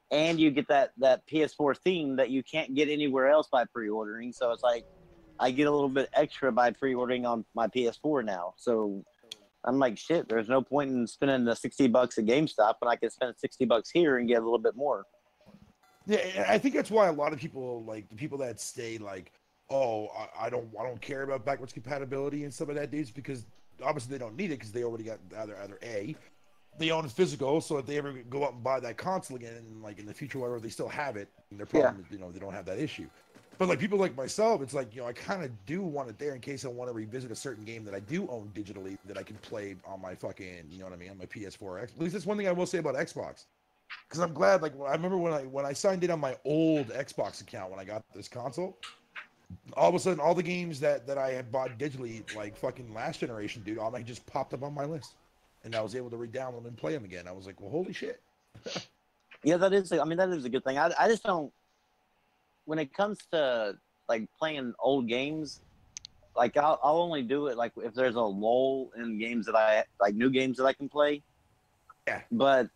and you get that PS4 theme that you can't get anywhere else by pre-ordering. So it's like I get a little bit extra by pre-ordering on my PS4 now. So I'm like, shit, there's no point in spending the $60 at GameStop when I can spend $60 here and get a little bit more. Yeah, I think that's why a lot of people, like the people that stay like, "Oh, I don't care about backwards compatibility and stuff like that," dudes, because obviously they don't need it because they already got either A, they own physical, so if they ever go out and buy that console again, and like in the future, whatever, they still have it. And their problem is, they don't have that issue. But like people like myself, it's like, I kind of do want it there in case I want to revisit a certain game that I do own digitally that I can play on my fucking, you know what I mean, on my PS4. At least that's one thing I will say about Xbox. Because I'm glad, like, I remember when I signed in on my old Xbox account when I got this console, all of a sudden, all the games that I had bought digitally, like fucking last generation, dude, all just popped up on my list. And I was able to re-download them and play them again. I was like, well, holy shit. Yeah, that is a good thing. I just don't, when it comes to like playing old games, like I'll only do it like if there's a lull in games that new games that I can play. Yeah. But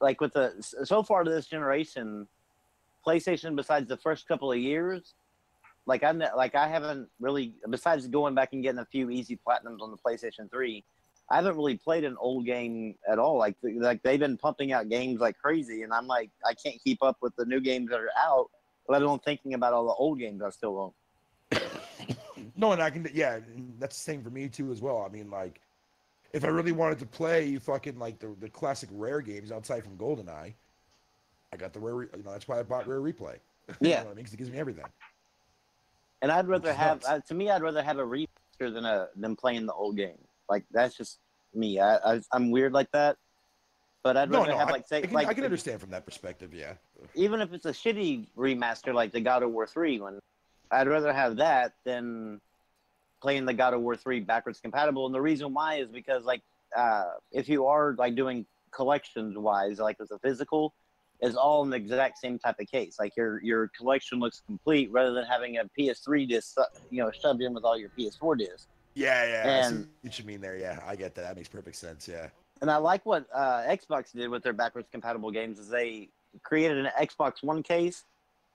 like so far to this generation, PlayStation, besides the first couple of years, I haven't really, besides going back and getting a few easy platinums on the PlayStation 3, I haven't really played an old game at all. Like they've been pumping out games like crazy, and I'm like, I can't keep up with the new games that are out, let alone thinking about all the old games I still own. No, and that's the same for me too as well. I mean, like, if I really wanted to play fucking like the classic Rare games outside from GoldenEye, I got the Rare. That's why I bought Rare Replay. Yeah, you know what I mean? 'Cause it gives me everything. And I'd rather have, to me, I'd rather have a replay remaster than playing the old game. Like that's just me. I'm weird like that. But I'd rather have like say I can understand from that perspective. Yeah. even if it's a shitty remaster like the God of War 3 one, I'd rather have that than playing the God of War 3 backwards compatible. And the reason why is because like if you are like doing collections wise, like with a physical, is all in the exact same type of case. Like your collection looks complete rather than having a PS3 disc, shoved in with all your PS4 discs. Yeah, I see And what you mean there. Yeah, I get that. That makes perfect sense. Yeah. and I like what Xbox did with their backwards compatible games is they created an Xbox One case,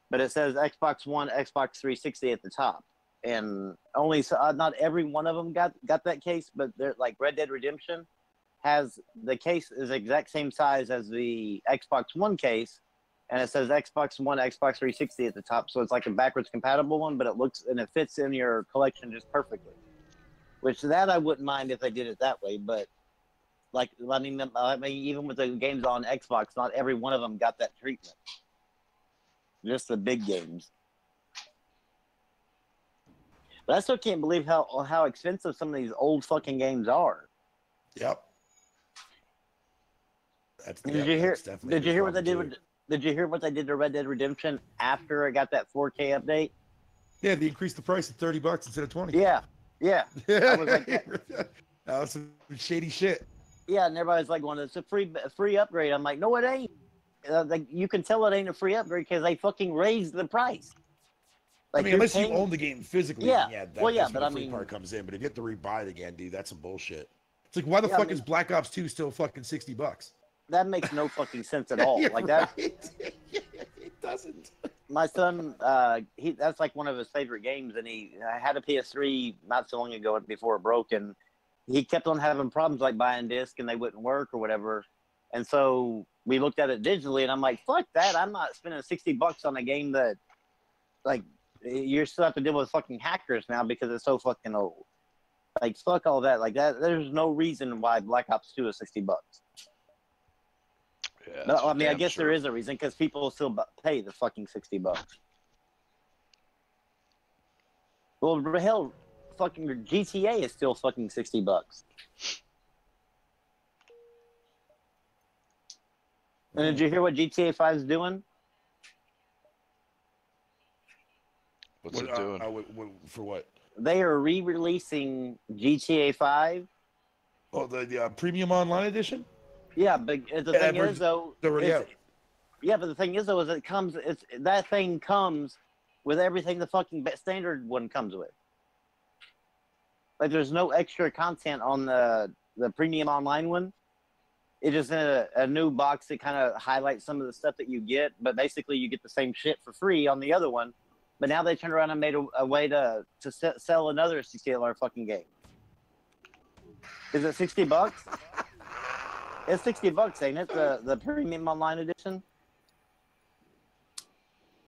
but it says Xbox One, Xbox 360 at the top, and only not every one of them got that case, but they're like Red Dead Redemption has the case is the exact same size as the Xbox One case, and it says Xbox One, Xbox 360 at the top, so it's like a backwards compatible one, but it looks and it fits in your collection just perfectly. Which that I wouldn't mind if they did it that way, but like I mean, even with the games on Xbox, not every one of them got that treatment. Just the big games. But I still can't believe how expensive some of these old fucking games are. Yep. Did you hear what they did with? Did you hear what they did to Red Dead Redemption after it got that 4K update? Yeah, they increased the price to $30 instead of 20. Yeah. I was like, that was some shady shit. yeah, and everybody's like, "Well, it's a free upgrade." I'm like, "No, it ain't." Like you can tell it ain't a free upgrade because they fucking raised the price. Like, I mean, unless you own the game physically, yeah, that's but where I the free mean, part comes in. But if you have to rebuy it again, dude, that's some bullshit. It's like, why the fuck is Black Ops 2 still fucking $60? That makes no fucking sense at all. Like that, it doesn't. My son, that's like one of his favorite games, and I had a PS3 not so long ago before it broke, and he kept on having problems like buying discs and they wouldn't work or whatever. And so we looked at it digitally, and I'm like, fuck that! I'm not spending $60 on a game that, like, you still have to deal with fucking hackers now because it's so fucking old. Like, fuck all that. Like that, there's no reason why Black Ops 2 is $60. Yeah, No, I mean, I guess sure. there is a reason because people still pay the fucking $60. Well, hell, fucking GTA is still fucking $60. And did you hear what GTA 5 is doing? What's it doing? For what? They are re-releasing GTA 5. Oh, the premium online edition? Yeah, but the thing is, though, yeah, but the thing is, though, is that thing comes with everything the fucking standard one comes with. Like, there's no extra content on the premium online one. It's just in a new box that kind of highlights some of the stuff that you get, but basically you get the same shit for free on the other one. But now they turned around and made a way to sell another $60 fucking game. Is it $60? It's $60, ain't it? The premium online edition.